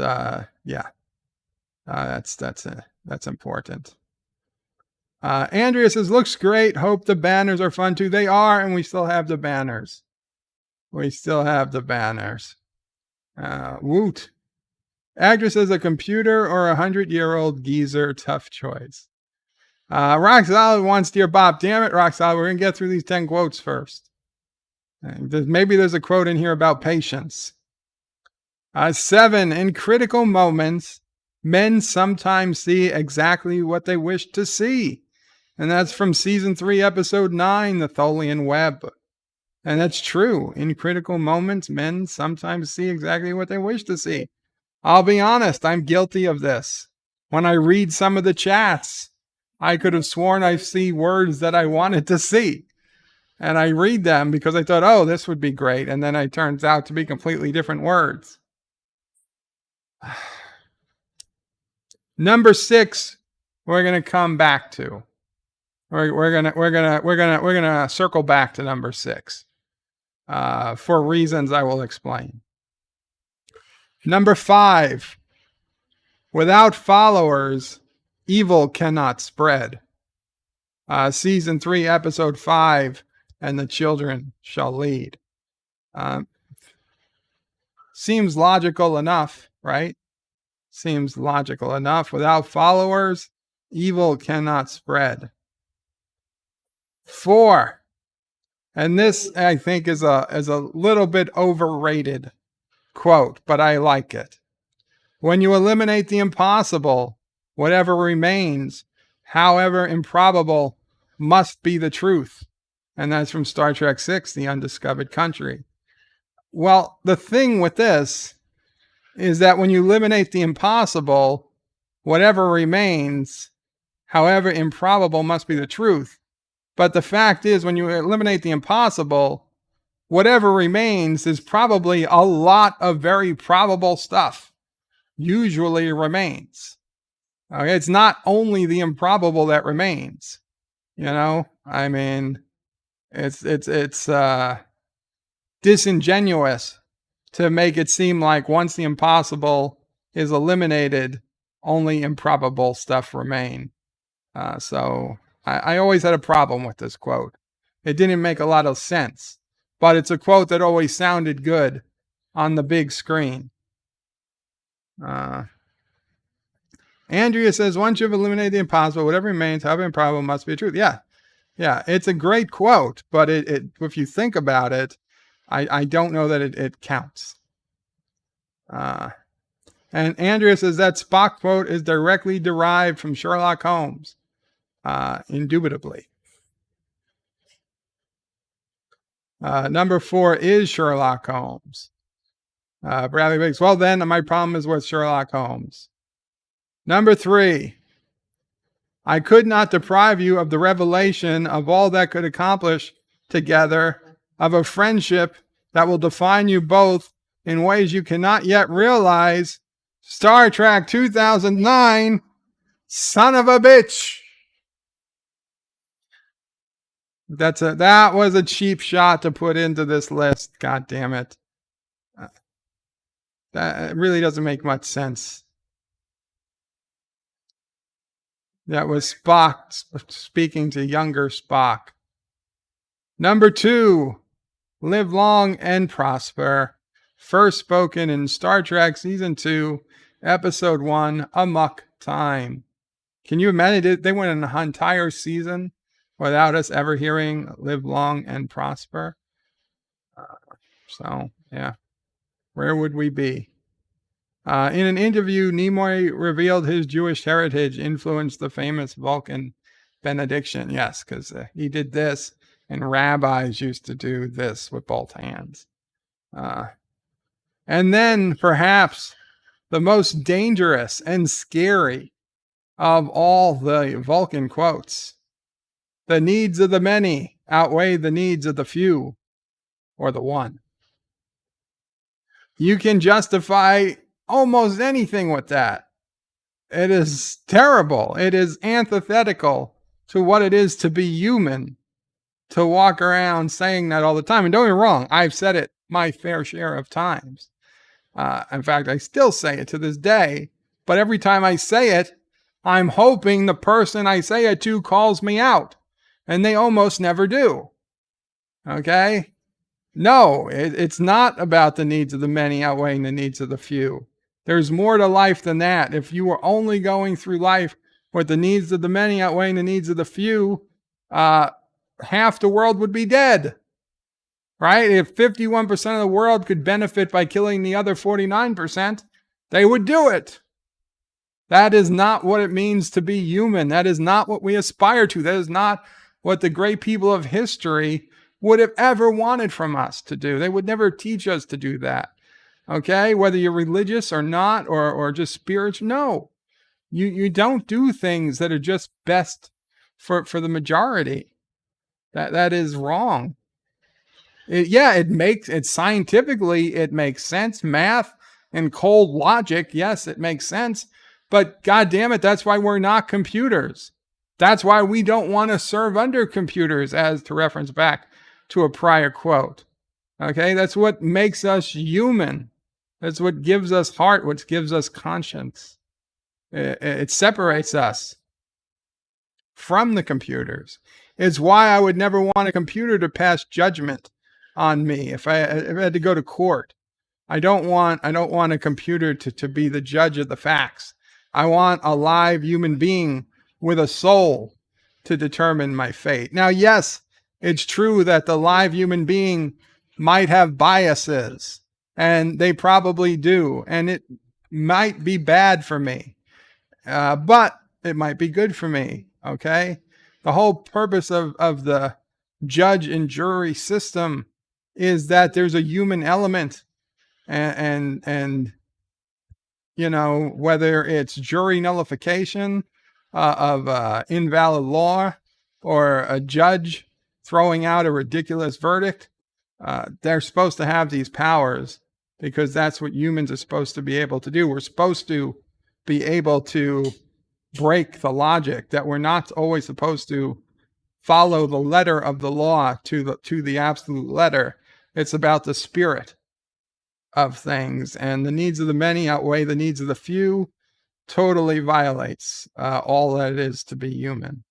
that's important. Andrea says, looks great. Hope the banners are fun too. They are, and we still have the banners. Woot. Actress says, a computer or 100-year-old geezer, tough choice. Rock Solid wants Dear Bop. Damn it, Rock Solid. We're going to get through these 10 quotes first. Maybe there's a quote in here about patience. 7, in critical moments, men sometimes see exactly what they wish to see. And that's from season 3, episode 9, the Tholian Web. And that's true. In critical moments, men sometimes see exactly what they wish to see. I'll be honest, I'm guilty of this. When I read some of the chats, I could have sworn I see words that I wanted to see. And I read them because I thought, oh, this would be great. And then it turns out to be completely different words. Number 6, we're going to come back to. We're gonna circle back to number 6 for reasons I will explain. Number 5, without followers, evil cannot spread. Season 3, episode 5, and the children shall lead. Seems logical enough, right? Seems logical enough. Without followers, evil cannot spread. 4, and this I think is a little bit overrated quote, but I like it. When you eliminate the impossible, whatever remains, however improbable, must be the truth. And that's from Star Trek VI, The Undiscovered Country. Well, the thing with this is that when you eliminate the impossible, whatever remains, however improbable, must be the truth. But the fact is, when you eliminate the impossible, whatever remains is probably a lot of very probable stuff usually remains. Okay, it's not only the improbable that remains. You know, I mean, it's disingenuous to make it seem like once the impossible is eliminated, only improbable stuff remain. So I always had a problem with this quote. It didn't make a lot of sense, but it's a quote that always sounded good on the big screen. Andrea says, once you've eliminated the impossible, whatever remains, however improbable, must be true. Yeah, it's a great quote, but it if you think about it, I don't know that it counts. And Andrea says that Spock quote is directly derived from Sherlock Holmes. Indubitably. Number 4 is Sherlock Holmes. Bradley Biggs, well then, my problem is with Sherlock Holmes. Number 3, I could not deprive you of the revelation of all that could accomplish together, of a friendship that will define you both in ways you cannot yet realize. Star Trek 2009, son of a bitch. That was a cheap shot to put into this list. God damn it. That really doesn't make much sense. That was Spock speaking to younger Spock. Number 2, live long and prosper. First spoken in Star Trek Season 2, Episode 1, Amok Time. Can you imagine it? They went an entire season without us ever hearing live long and prosper. So, yeah. Where would we be? In an interview, Nimoy revealed his Jewish heritage influenced the famous Vulcan benediction. Yes, because he did this, and rabbis used to do this with both hands. And then perhaps the most dangerous and scary of all the Vulcan quotes: the needs of the many outweigh the needs of the few or the one. You can justify almost anything with that. It is terrible. It is antithetical to what it is to be human, to walk around saying that all the time. And don't get me wrong, I've said it my fair share of times. In fact, I still say it to this day. But every time I say it, I'm hoping the person I say it to calls me out. And they almost never do. Okay? No, it's not about the needs of the many outweighing the needs of the few. There's more to life than that. If you were only going through life with the needs of the many outweighing the needs of the few, half the world would be dead. Right? If 51% of the world could benefit by killing the other 49%, they would do it. That is not what it means to be human. That is not what we aspire to. That is not what the great people of history would have ever wanted from us to do. They would never teach us to do that. Okay? Whether you're religious or not, or just spiritual, no. You don't do things that are just best for the majority. That is wrong. It scientifically, it makes sense. Math and cold logic, yes, it makes sense. But God damn it, that's why we're not computers. That's why we don't want to serve under computers, as to reference back to a prior quote. Okay, that's what makes us human. That's what gives us heart, what gives us conscience. It separates us from the computers. It's why I would never want a computer to pass judgment on me if I had to go to court. I don't want a computer to be the judge of the facts. I want a live human being with a soul to determine my fate. Now, yes, it's true that the live human being might have biases, and they probably do, and it might be bad for me, but it might be good for me, okay? The whole purpose of the judge and jury system is that there's a human element, and you know, whether it's jury nullification of invalid law, or a judge throwing out a ridiculous verdict, they're supposed to have these powers because that's what humans are supposed to be able to do. We're supposed to be able to break the logic, that we're not always supposed to follow the letter of the law to the absolute letter. It's about the spirit of things, and the needs of the many outweigh the needs of the few totally violates all that it is to be human.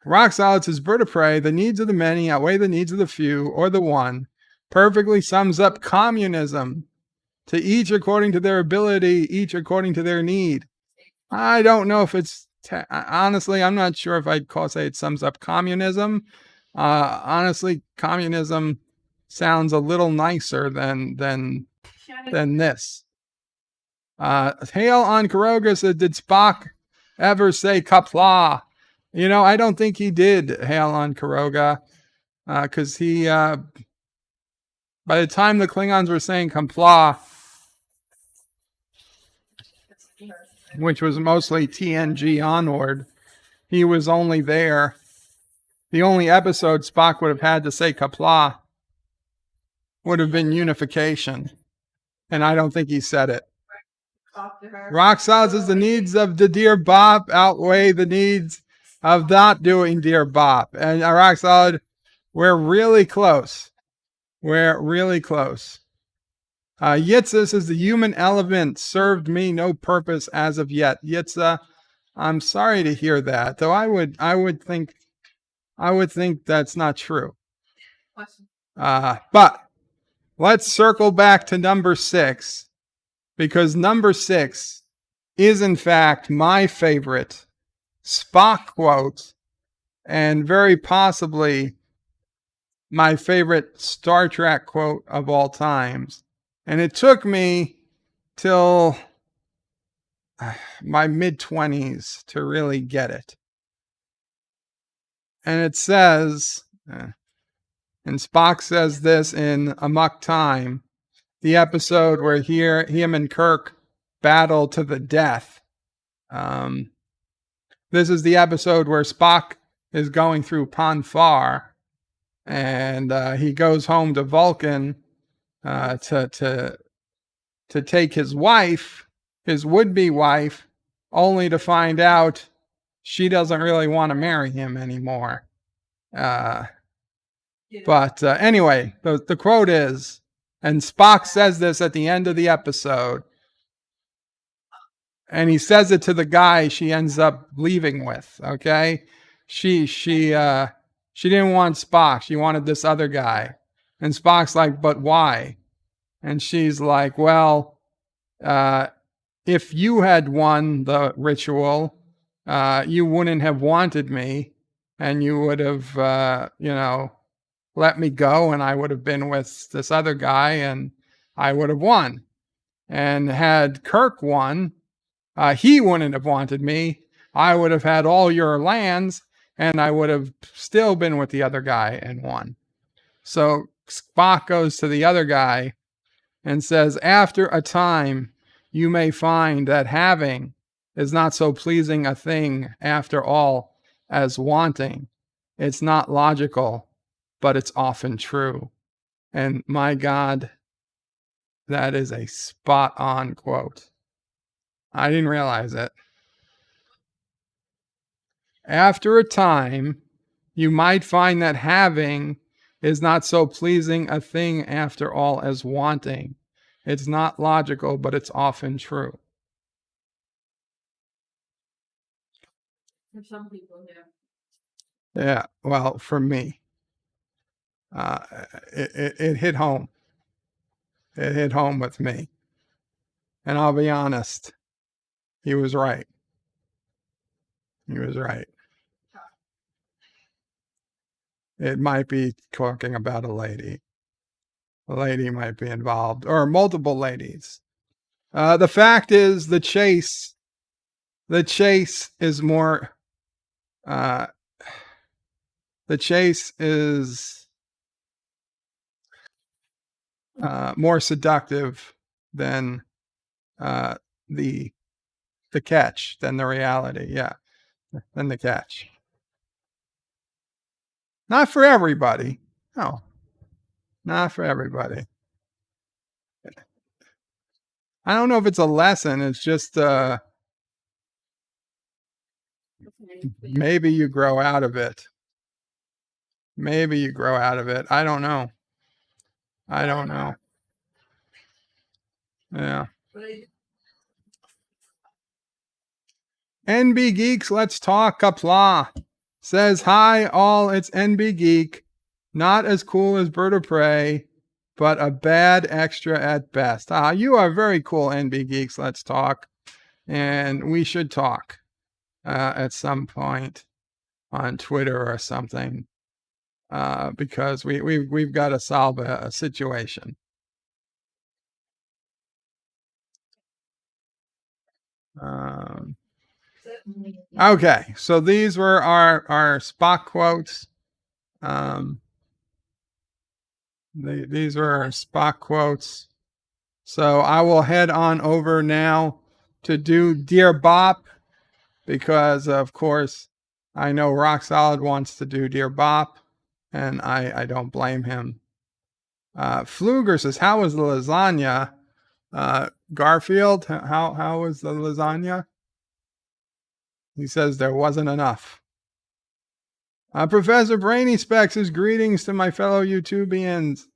Rock Solid says, Bird of Prey, the needs of the many outweigh the needs of the few or the one, perfectly sums up communism. To each according to their ability, each according to their need. I don't know if it's, honestly, I'm not sure if I'd say it sums up communism. Honestly, communism sounds a little nicer than this. Hail on Caroga said, did Spock ever say Qapla? You know, I don't think he did, Hail on Caroga, because he, by the time the Klingons were saying Qapla, which was mostly TNG onward, he was only there. The only episode Spock would have had to say Qapla would have been Unification, and I don't think he said it. Rock Solid says the needs of the Dear Bop outweigh the needs of not doing Dear Bop. And Rock Solid, we're really close. We're really close. Yitza says the human element served me no purpose as of yet. Yitza, I'm sorry to hear that, though I would think that's not true. But let's circle back to number 6, because number 6 is in fact my favorite Spock quote, and very possibly my favorite Star Trek quote of all times. And it took me till my mid-20s to really get it. And it says, and Spock says this in Amok Time, the episode where him and Kirk battle to the death. This is the episode where Spock is going through Ponfar, and he goes home to Vulcan to take his wife, his would-be wife, only to find out she doesn't really want to marry him anymore. But anyway, the quote is, and Spock says this at the end of the episode, and he says it to the guy she ends up leaving with. Okay, she didn't want Spock. She wanted this other guy, and Spock's like, but why? And she's like, well, if you had won the ritual, you wouldn't have wanted me, and you would have, let me go, and I would have been with this other guy, and I would have won. And had Kirk won, he wouldn't have wanted me. I would have had all your lands, and I would have still been with the other guy and won. So Spock goes to the other guy and says, after a time, you may find that having is not so pleasing a thing after all as wanting. It's not logical, but it's often true. And my God, that is a spot on quote. I didn't realize it. After a time, you might find that having is not so pleasing a thing after all as wanting. It's not logical, but it's often true. For some people, yeah. Yeah, well, for me, it hit home. It hit home with me. And I'll be honest, he was right. He was right. It might be talking about a lady. A lady might be involved, or multiple ladies. The fact is, the chase is more, the chase is more seductive than the catch, than the reality. Yeah, than the catch. Not for everybody. No, not for everybody. I don't know if it's a lesson. It's just maybe you grow out of it. Maybe you grow out of it. I don't know. I don't know. Yeah. NB Geeks, let's talk. Qapla says, hi all, it's NB Geek. Not as cool as Bird of Prey, but a bad extra at best. You are very cool, NB Geeks. Let's talk. And we should talk at some point on Twitter or something, because we've got to solve a situation. Okay, so these were our Spock quotes. These were our Spock quotes. So I will head on over now to do Dear Bop, because of course I know Rock Solid wants to do Dear Bop, and I don't blame him. Fluger says, how was the lasagna? Garfield, how was the lasagna? He says there wasn't enough. Professor Brainy Specs says, greetings to my fellow YouTubians.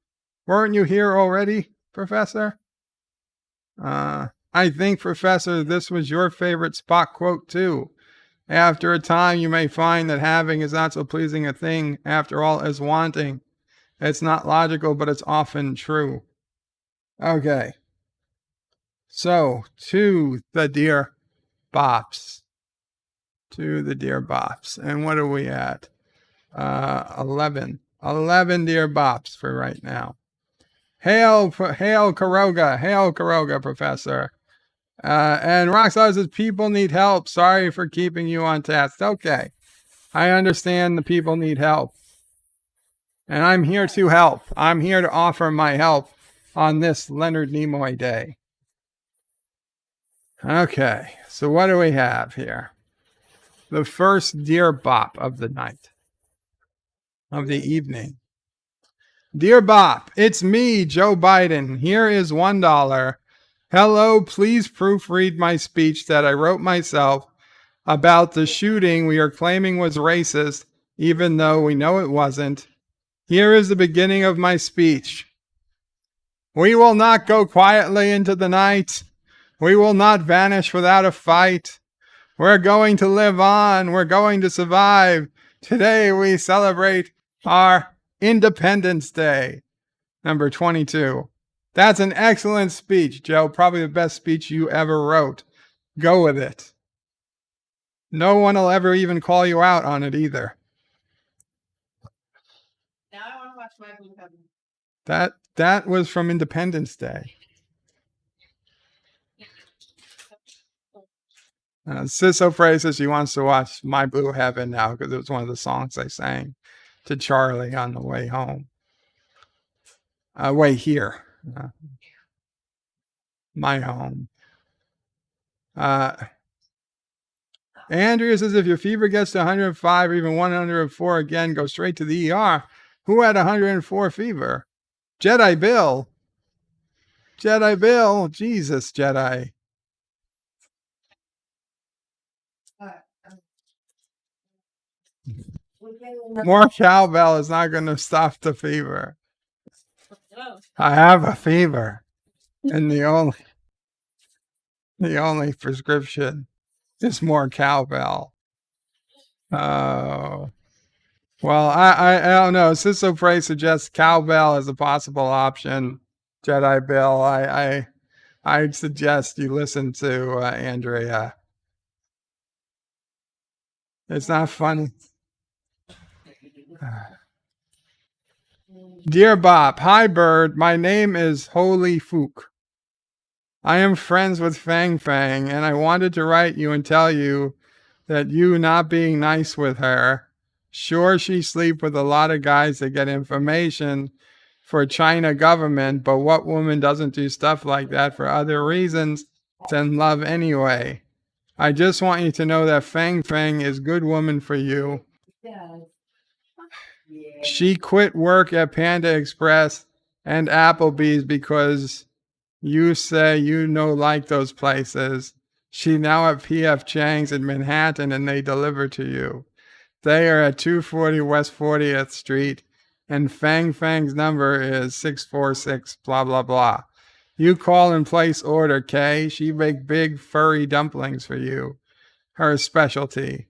Weren't you here already, Professor? I think, Professor, this was your favorite Spock quote too. After a time, you may find that having is not so pleasing a thing, after all, as wanting. It's not logical, but it's often true. Okay. So, to the Dear Bops. To the Dear Bops. And what are we at? 11. 11 Dear Bops for right now. Hail Caroga. Hail Caroga, Professor. And Rockstar says, people need help. Sorry for keeping you on task. Okay. I understand the people need help. And I'm here to help. I'm here to offer my help on this Leonard Nimoy day. Okay. So what do we have here? The first Dear Bop of the night. Of the evening. Dear Bop, it's me, Joe Biden. Here is $1. Hello, please proofread my speech that I wrote myself about the shooting we are claiming was racist, even though we know it wasn't. Here is the beginning of my speech. We will not go quietly into the night. We will not vanish without a fight. We're going to live on. We're going to survive. Today we celebrate our Independence Day. Number 22. That's an excellent speech, Joe. Probably the best speech you ever wrote. Go with it. No one will ever even call you out on it either. Now I want to watch My Blue Heaven. That was from Independence Day. NephewOPrey says she wants to watch My Blue Heaven now because it was one of the songs I sang to Charlie on the way home. Way here. My home. Andrea says if your fever gets to 105 or even 104 again, go straight to the ER. Who had 104 fever? Jedi Bill. Jedi Bill. Jesus, Jedi. More cowbell is not going to stop the fever. I have a fever. And the only prescription is more cowbell. Oh. Well, I don't know. NephewOPrey suggests cowbell as a possible option. Jedi Bill, I'd suggest you listen to Andrea. It's not funny. Dear Bop, hi Bird, my name is Holy Fook. I am friends with Fang Fang, and I wanted to write you and tell you that you not being nice with her. Sure, she sleep with a lot of guys that get information for China government, but what woman doesn't do stuff like that for other reasons than love anyway? I just want you to know that Fang Fang is good woman for you. She quit work at Panda Express and Applebee's because you say you no like those places. She now at P.F. Chang's in Manhattan and they deliver to you. They are at 240 West 40th Street and Fang Fang's number is 646 blah blah blah. You call and place order, Kay. She make big furry dumplings for you. Her specialty.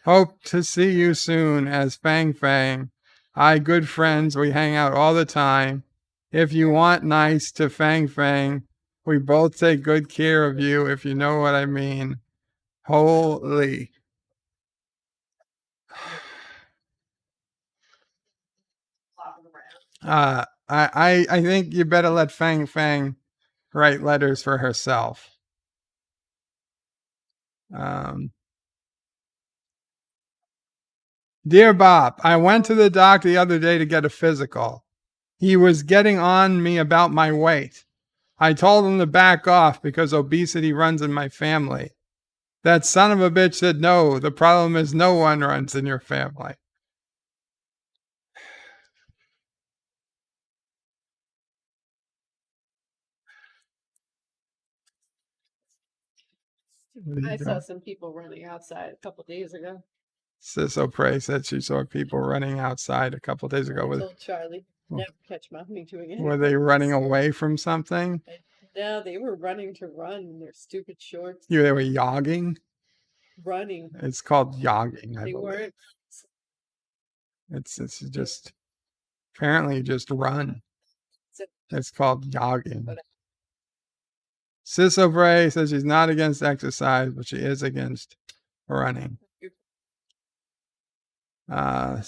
Hope to see you soon as Fang Fang. I good friends, we hang out all the time. If you want nice to Fang Fang, we both take good care of you, if you know what I mean. Holy. I think you better let Fang Fang write letters for herself. Dear Bop, I went to the doctor the other day to get a physical. He was getting on me about my weight. I told him to back off because obesity runs in my family. That son of a bitch said no. The problem is no one runs in your family. I saw some people running outside a couple days ago. NephewOPrey said she saw people running outside a couple days ago. I told Charlie, never catch mommy doing anything. Were they running away from something? No, they were running to run in their stupid shorts. They were yogging? Running. It's called yogging, I They believe. weren't. It's just, apparently you just run. It's called jogging. NephewOPrey says she's not against exercise, but she is against running. Well,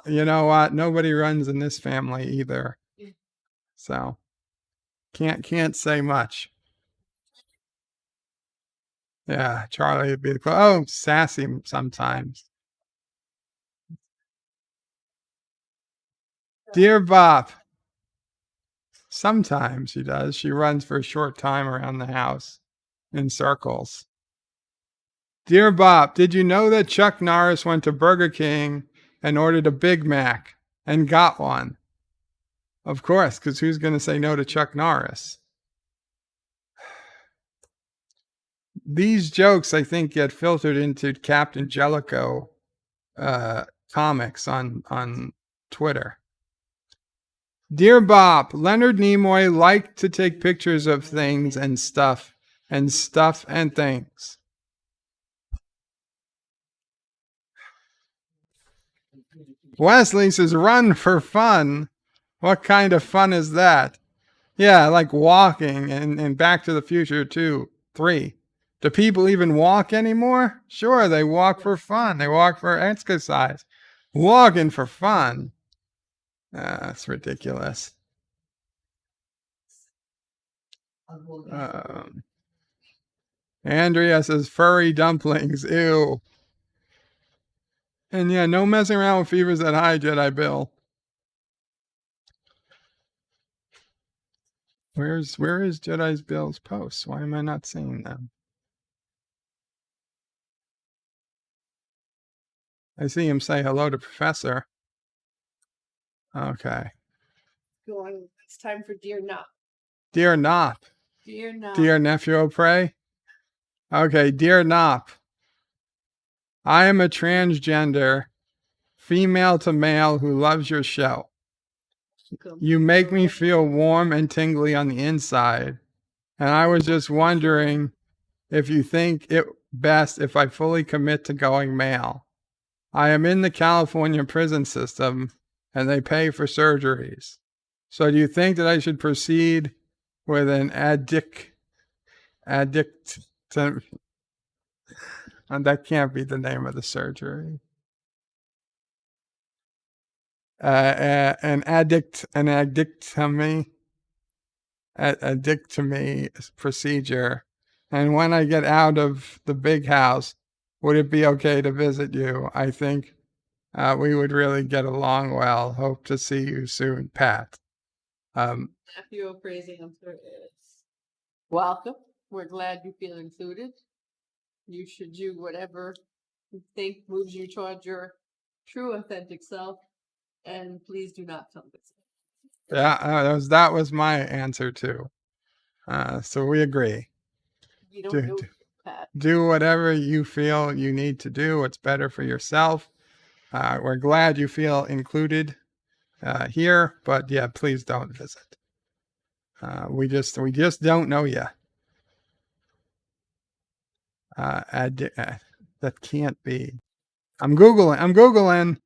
you know what? Nobody runs in this family either. So, Can't say much. Yeah, Charlie would be sassy sometimes. Dear Bop. Sometimes she does. She runs for a short time around the house in circles. Dear Bop, did you know that Chuck Norris went to Burger King and ordered a Big Mac and got one? Of course, because who's going to say no to Chuck Norris? These jokes, I think, get filtered into Captain Jellicoe comics on Twitter. Dear Bop, Leonard Nimoy liked to take pictures of things and stuff and things. Wesley says, run for fun. What kind of fun is that? Yeah, like walking and Back to the Future 2, 3. Do people even walk anymore? Sure, they walk for fun. They walk for exercise. Walking for fun. That's ridiculous. Andrea says, furry dumplings. Ew. And yeah, no messing around with fevers that high, Jedi Bill. Where is Jedi Bill's posts? Why am I not seeing them? I see him say hello to Professor. Okay. It's time for Dear Nop. Dear Nop. Dear Nop. Dear NephewOPrey. Okay, Dear Nop. I am a transgender, female to male who loves your show. You make me feel warm and tingly on the inside. And I was just wondering if you think it best if I fully commit to going male. I am in the California prison system and they pay for surgeries. So do you think that I should proceed with an addict, and that can't be the name of the surgery. An addictomy procedure. And when I get out of the big house, would it be okay to visit you? I think we would really get along well. Hope to see you soon, Pat. NephewOPrey's answer is welcome. We're glad you feel included. You should do whatever you think moves you towards your true authentic self, and please do not come visit. Yeah, that was my answer too. So we agree. You don't know Pat. Do whatever you feel you need to do. What's better for yourself. We're glad you feel included here, but yeah, please don't visit. We just don't know you. That can't be. I'm googling.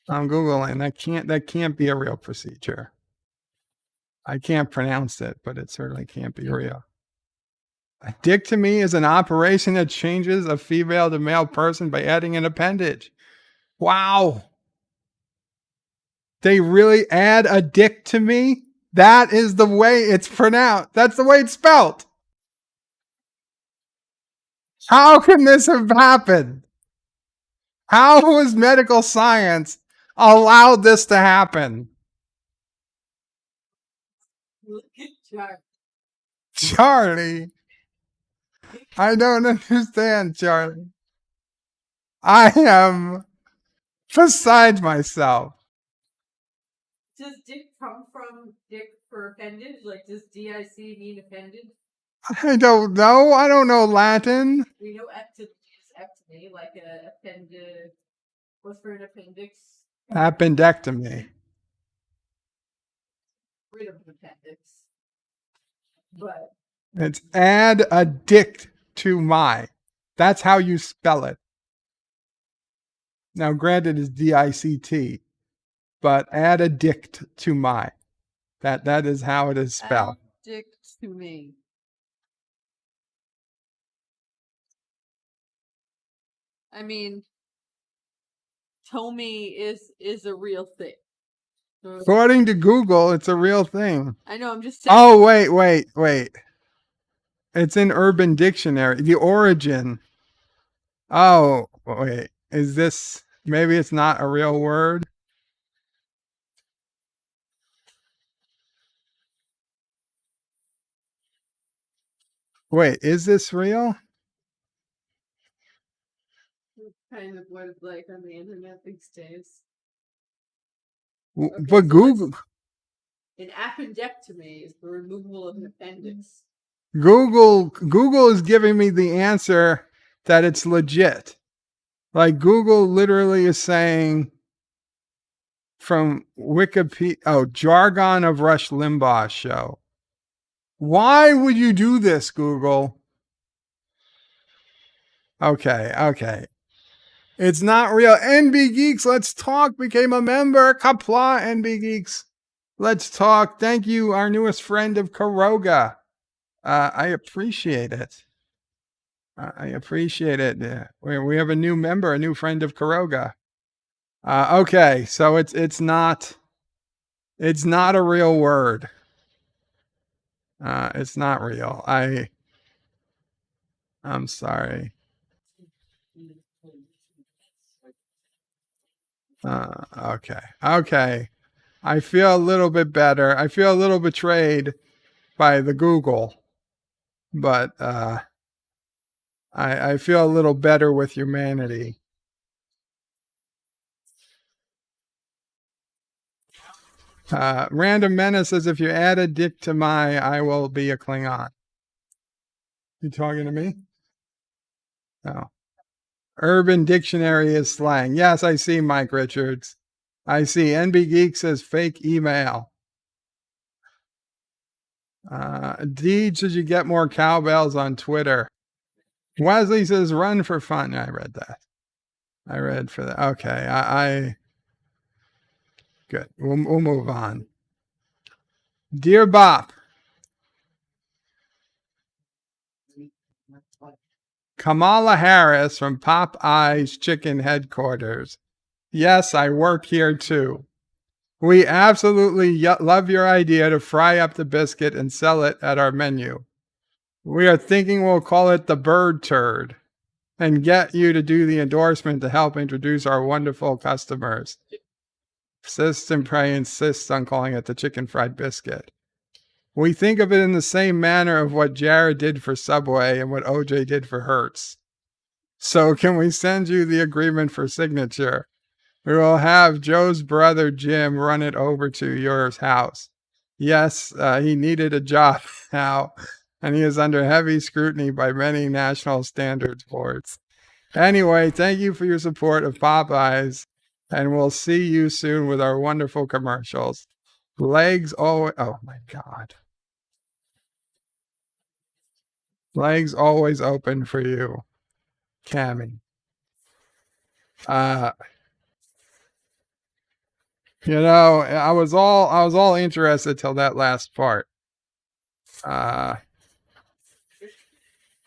That can't be a real procedure. I can't pronounce it, but it certainly can't be real. A dictomy is an operation that changes a female to male person by adding an appendage. Wow. They really add a dictomy? That is the way it's pronounced. That's the way it's spelled. How can this have happened? How has medical science allowed this to happen? Look at Charlie. I don't understand, Charlie. I am beside myself. Does Dick come from Dick for appendage? Like, does DIC mean appendage? I don't know. I don't know Latin. We know ectomy is ectomy, like a appendage. What's for an appendix? Appendectomy. Rid of an appendix. But it's add a dict to my. That's how you spell it. Now, granted, it's DICT, but add a dict to my. That is how it is spelled. Dict to me. I mean, Tommy is a real thing. According to Google, it's a real thing. I know, I'm just saying. Oh, wait. It's in Urban Dictionary. The origin. Oh, wait. Is this, maybe it's not a real word? Wait, is this real? Kind of what it's like on the internet these days. But Google. An appendectomy is the removal of an appendix. Google is giving me the answer that it's legit. Like Google literally is saying from Wikipedia, jargon of Rush Limbaugh's show. Why would you do this, Google? Okay. It's not real. NB Geeks, let's talk. Became a member. Qapla, NB Geeks. Let's talk. Thank you, our newest friend of Caroga. I appreciate it. I appreciate it. We have a new member, a new friend of Caroga. Okay, so it's not a real word. It's not real. I'm sorry. Okay. I feel a little bit better. I feel a little betrayed by the Google, but I feel a little better with humanity. Random Menace says, if you add a dick to I will be a Klingon. You talking to me? No. Urban Dictionary is slang. Yes, I see, Mike Richards. I see. NB Geek says fake email. Deed says you get more cowbells on Twitter. Wesley says run for fun. I read that. I read for that. Okay. Good. We'll move on. Dear Bop. Kamala Harris from Popeye's Chicken Headquarters. Yes, I work here too. We absolutely love your idea to fry up the biscuit and sell it at our menu. We are thinking we'll call it the Bird Turd and get you to do the endorsement to help introduce our wonderful customers. Persist and Pray insists on calling it the Chicken Fried Biscuit. We think of it in the same manner of what Jared did for Subway and what OJ did for Hertz. So can we send you the agreement for signature? We will have Joe's brother Jim run it over to your house. Yes, he needed a job now, and he is under heavy scrutiny by many national standards boards. Anyway, thank you for your support of Popeyes, and we'll see you soon with our wonderful commercials. Legs always, oh my God. Legs always open for you, Cammy. You know, I was all interested till that last part. But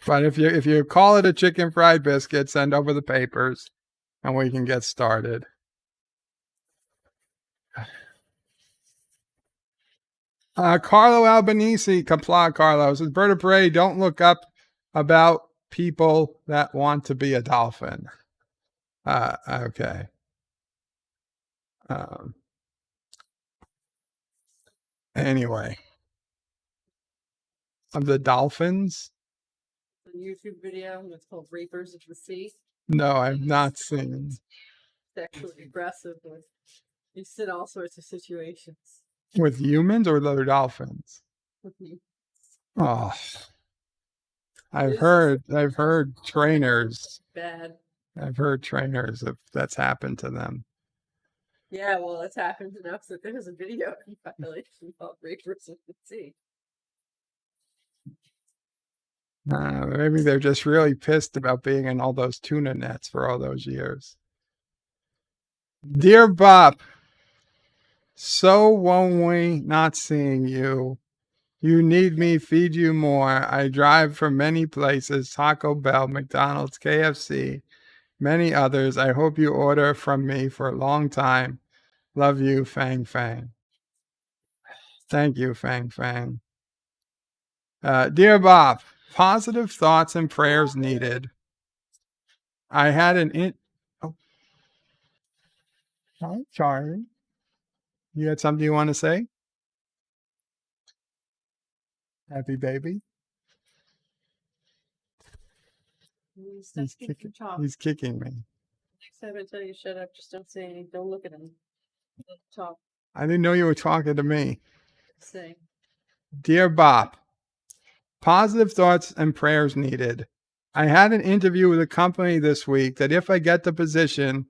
if you call it a chicken fried biscuit, send over the papers, and we can get started. Carlo Albanese, Qapla Carlo says, Bird of Prey, don't look up about people that want to be a dolphin. Okay. Anyway. Of the dolphins? The YouTube video that's called Rapers of the Sea. No, I've not seen. Sexually aggressive. You sit all sorts of situations. With humans or with other dolphins? With you. Oh. I've heard trainers. Bad. I've heard trainers if that's happened to them. Yeah, well, it's happened enough that there's a video violation called Rapers of the Sea. Maybe they're just really pissed about being in all those tuna nets for all those years. Dear Bop, so won't we not seeing you. You need me, feed you more. I drive from many places, Taco Bell, McDonald's, KFC, many others. I hope you order from me for a long time. Love you, Fang Fang. Thank you, Fang Fang. Dear Bop, positive thoughts and prayers needed. I had an oh, hi, Charlie. You had something you want to say? Happy baby. He's kicking me. Next time I tell you shut up, just don't say anything. Don't look at him. Don't talk. I didn't know you were talking to me. Say. Dear Bop, positive thoughts and prayers needed. I had an interview with a company this week that if I get the position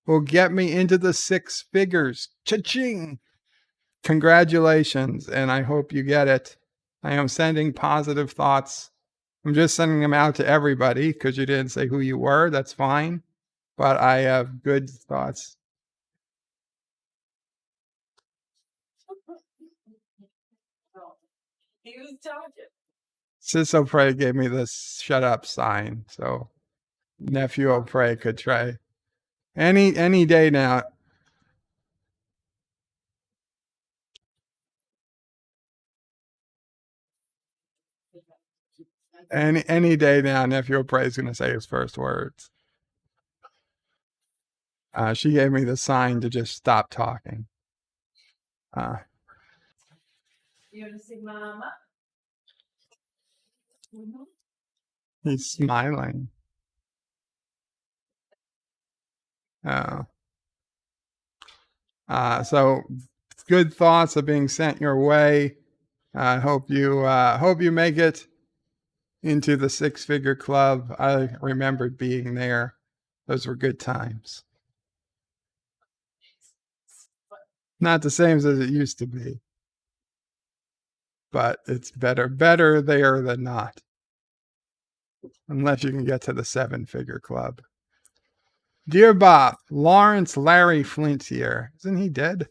will get me into the 6 figures. Cha-ching! Congratulations, and I hope you get it. I am sending positive thoughts. I'm just sending them out to everybody because you didn't say who you were. That's fine. But I have good thoughts. He was talking. NephewOPrey gave me this shut up sign, so NephewOPrey could try any day now. Any day now, NephewOPrey is going to say his first words. She gave me the sign to just stop talking. You want to see Mama? Mm-hmm. He's smiling. So good thoughts are being sent your way. I hope you make it into the 6-figure club. I remembered being there. Those were good times. Not the same as it used to be, but it's better there than not. Unless you can get to the 7-figure club. Dear Bop, Lawrence Larry Flint here. Isn't he dead?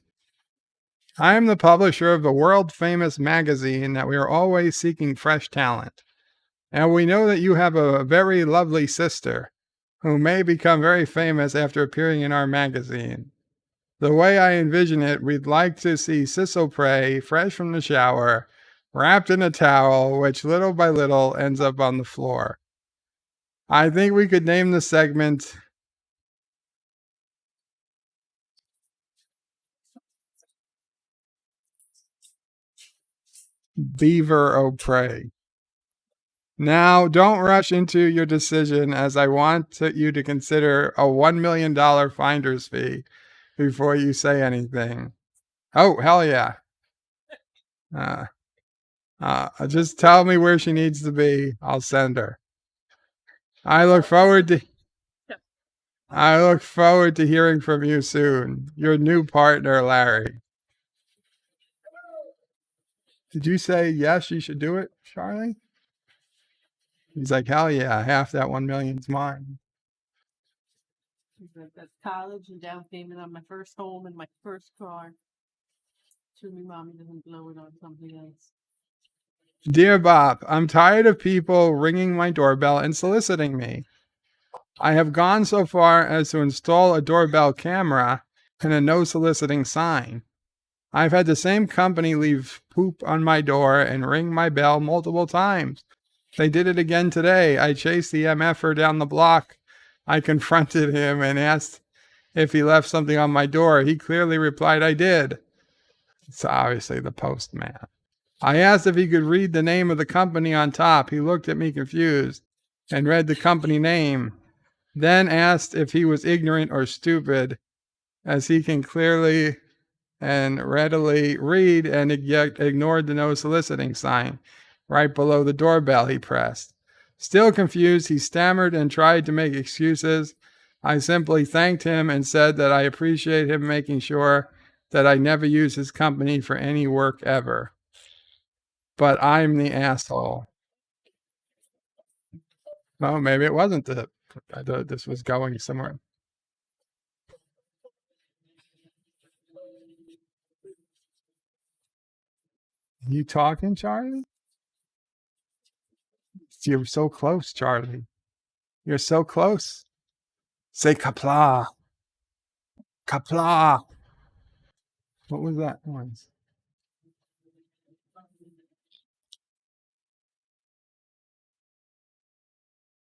I am the publisher of the world-famous magazine that we are always seeking fresh talent. And we know that you have a very lovely sister who may become very famous after appearing in our magazine. The way I envision it, we'd like to see NephewOPrey fresh from the shower, wrapped in a towel, which little by little ends up on the floor. I think we could name the segment NephewOPrey. Now, don't rush into your decision, as I want you to consider a $1 million finder's fee before you say anything. Oh, hell yeah. Just tell me where she needs to be. I'll send her. I look forward to hearing from you soon. Your new partner, Larry. Did you say yes, you should do it, Charlie? He's like, hell yeah, half that 1 million's mine. That's college and down payment on my first home and my first car. Should me mommy doesn't blow it on something else. Dear Bop, I'm tired of people ringing my doorbell and soliciting me. I have gone so far as to install a doorbell camera and a no soliciting sign. I've had the same company leave poop on my door and ring my bell multiple times. They did it again today. I chased the MFer down the block. I confronted him and asked if he left something on my door. He clearly replied, I did. It's obviously the postman. I asked if he could read the name of the company on top. He looked at me confused and read the company name. Then asked if he was ignorant or stupid, as he can clearly and readily read, and ignored the no soliciting sign right below the doorbell he pressed. Still confused, he stammered and tried to make excuses. I simply thanked him and said that I appreciate him making sure that I never use his company for any work ever. But I'm the asshole. Well, maybe it wasn't I thought this was going somewhere. You talking, Charlie? You're so close, Charlie. You're so close. Say Qapla. Qapla. What was that noise?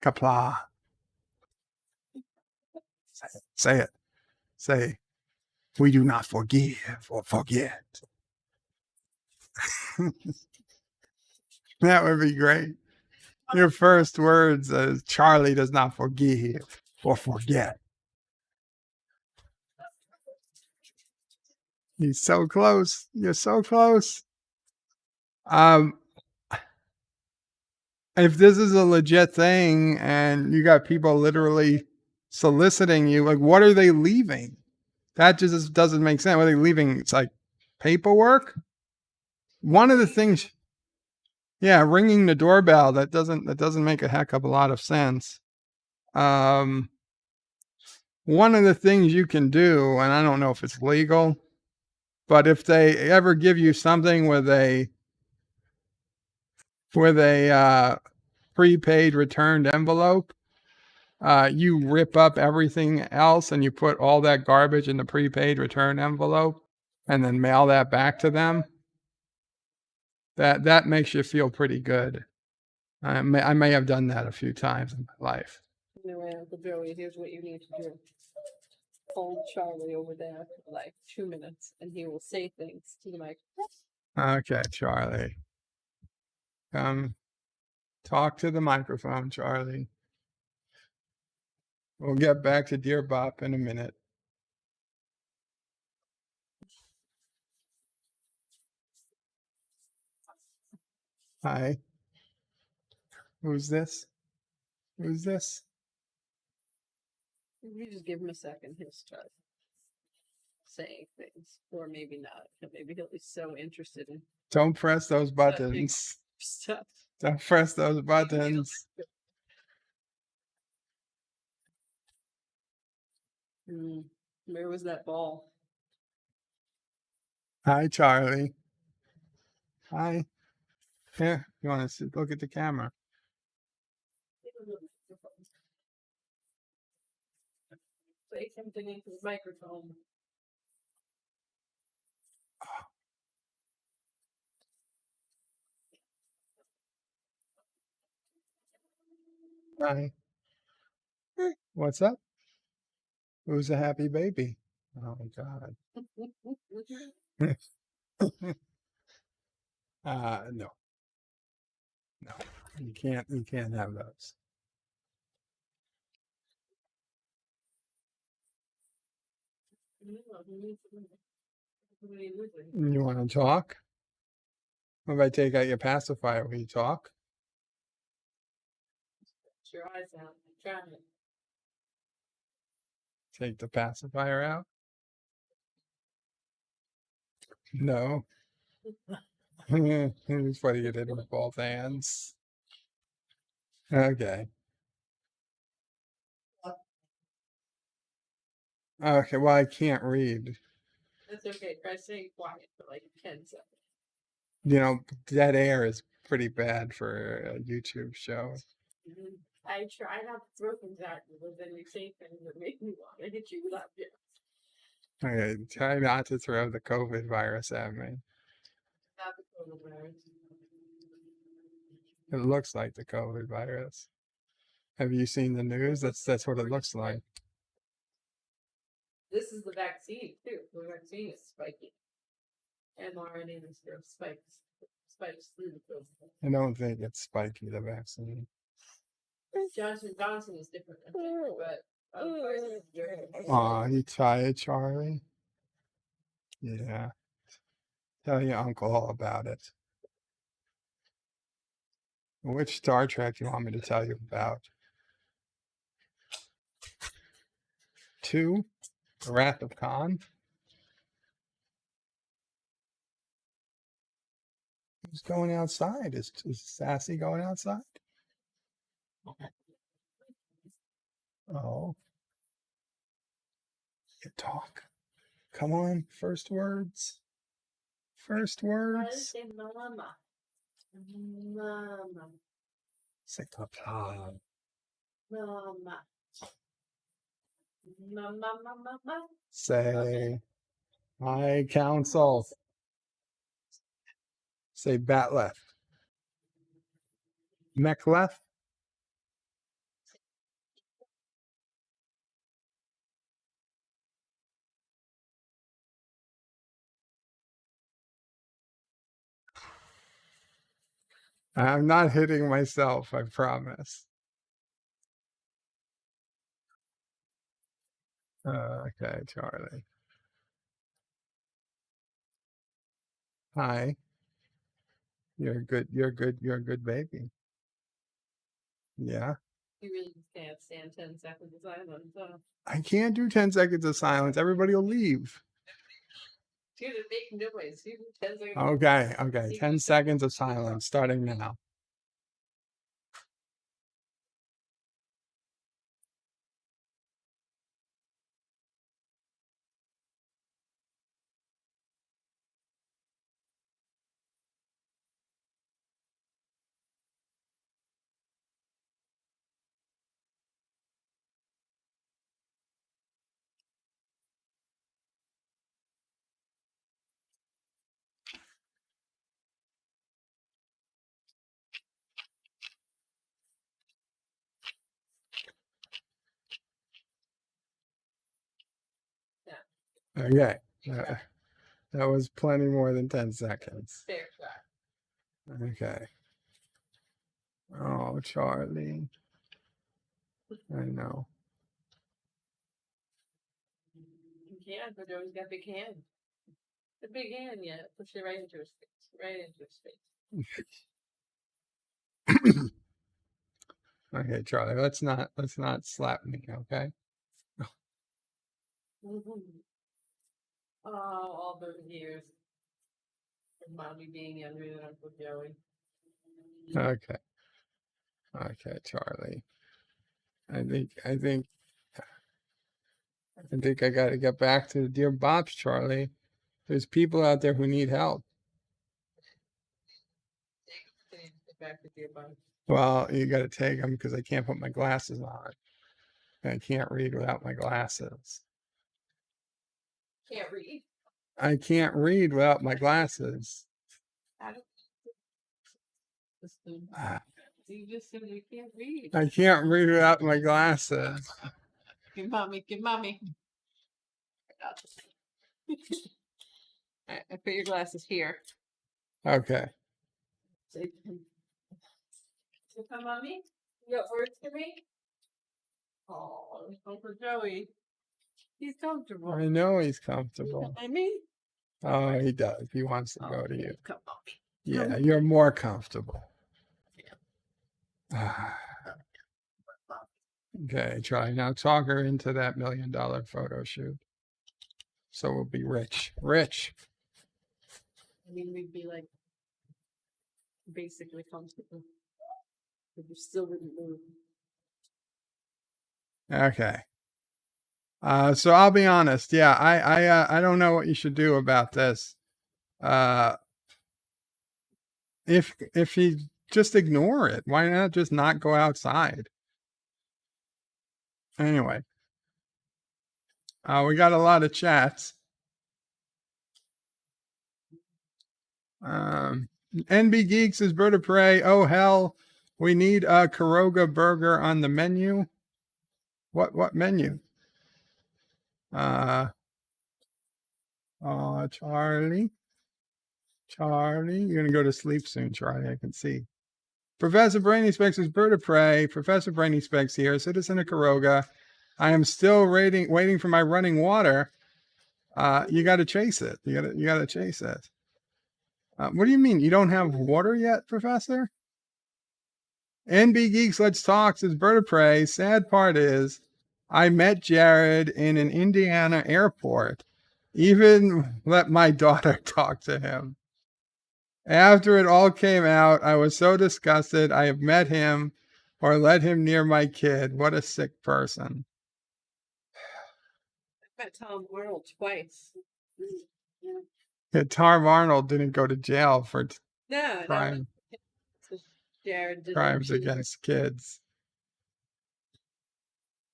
Qapla. Say it. Say, we do not forgive or forget. That would be great. Your first words is Charlie does not forgive or forget. He's so close. You're so close. If this is a legit thing and you got people literally soliciting you, like, what are they leaving? That just doesn't make sense. What are they leaving? It's like paperwork. One of the things, yeah, ringing the doorbell, that doesn't make a heck of a lot of sense. One of the things you can do, and I don't know if it's legal, but if they ever give you something with a prepaid returned envelope, you rip up everything else and you put all that garbage in the prepaid return envelope and then mail that back to them. That makes you feel pretty good. I may have done that a few times in my life. Anyway, Uncle Joey, here's what you need to do. Hold Charlie over there for like 2 minutes and he will say things to the microphone. Okay, Charlie. Come talk to the microphone, Charlie. We'll get back to Dear Bop in a minute. Hi. Who's this? Who's this? If you just give him a second, he'll start saying things. Or maybe not. Maybe he'll be so interested in Don't press those buttons. stuff. Don't press those buttons. Where was that ball? Hi, Charlie. Hi. Here, you want to look at the camera? Say something into the microphone. Hi. What's up? Who's a happy baby? Oh God. No. No. You can't have those. You want to talk? What if I take out your pacifier? Will you talk? Put your eyes out. I'm trying it. Take the pacifier out? No. It's funny you did it with both hands. Okay. Okay, well, I can't read. That's okay. Try staying quiet for like 10 seconds. You know, dead air is pretty bad for a YouTube show. I try not to throw things at you, but then you say things that make me want to hit you with objects. Okay, try not to throw the COVID virus at me. Not the coronavirus. It looks like the COVID virus. Have you seen the news? That's what it looks like. This is the vaccine too. The vaccine is spiky. mRNA spikes through the protein. I don't think it's spiky, the vaccine. Johnson is different, I think, but Pfizer is very. Aw, you tired, Charlie? Yeah. Tell your uncle all about it. Which Star Trek do you want me to tell you about? 2, The Wrath of Khan. Who's going outside? Is Sassy going outside? Oh. You talk. Come on, first words. First words. Say mama. Mama. Say Qapla. Mama. Mama. Say Hi, counsel. Say bat left. Mech left. I'm not hitting myself, I promise. Okay, Charlie. Hi. You're good. You're good. You're a good baby. Yeah. You really can't stand 10 seconds of silence. I can't do 10 seconds of silence. Everybody will leave. You're gonna make noise. You do 10 seconds. Okay. Okay. 10 seconds of silence starting now. Okay. That was plenty more than 10 seconds. Fair shot. Okay. Oh, Charlie. I know. You can't, but Joey's got big hand. The big hand, yeah. Push it right into his face. Right into his face. Okay, Charlie, let's not slap me, okay? Oh, all those years of mommy being younger than Uncle Joey. Okay. Okay, Charlie. I think I got to get back to the Dear Bops, Charlie. There's people out there who need help. Get back to Dear Bop. Well, you got to take them because I can't put my glasses on. I can't read without my glasses. Can't read. I can't read without my glasses. I don't. You just said you can't read. I can't read without my glasses. Give mommy. Give mommy. I put your glasses here. Okay. Say, come, mommy. You got words for me? Oh, Uncle Joey. He's comfortable. I know he's comfortable. I mean. Oh, he does. He wants to go to you. Come, mommy. Yeah, you're more comfortable. Okay, try now. Talk her into that $1 million photo shoot. So we'll be rich. Rich. I mean, we'd be like basically comfortable. But we still wouldn't move. Okay. So I'll be honest. Yeah, I don't know what you should do about this. If you just ignore it, why not just not go outside? Anyway, we got a lot of chats. NB Geeks is Bird of Prey. Oh hell, we need a Caroga burger on the menu. What menu? Charlie, you're gonna go to sleep soon, Charlie. I can see. Professor Brainy Specs is Bird of Prey. Professor Brainy Specs here, citizen of Caroga. I am still waiting for my running water. You got to chase it. You got to chase it. What do you mean? You don't have water yet, Professor? NB Geeks Let's Talk says Bird of Prey. Sad part is, I met Jared in an Indiana airport. Even let my daughter talk to him. After it all came out, I was so disgusted. I have met him or let him near my kid. What a sick person. I met Tom Arnold twice. Yeah, Tom Arnold didn't go to jail for crime. Jared did crimes against kids.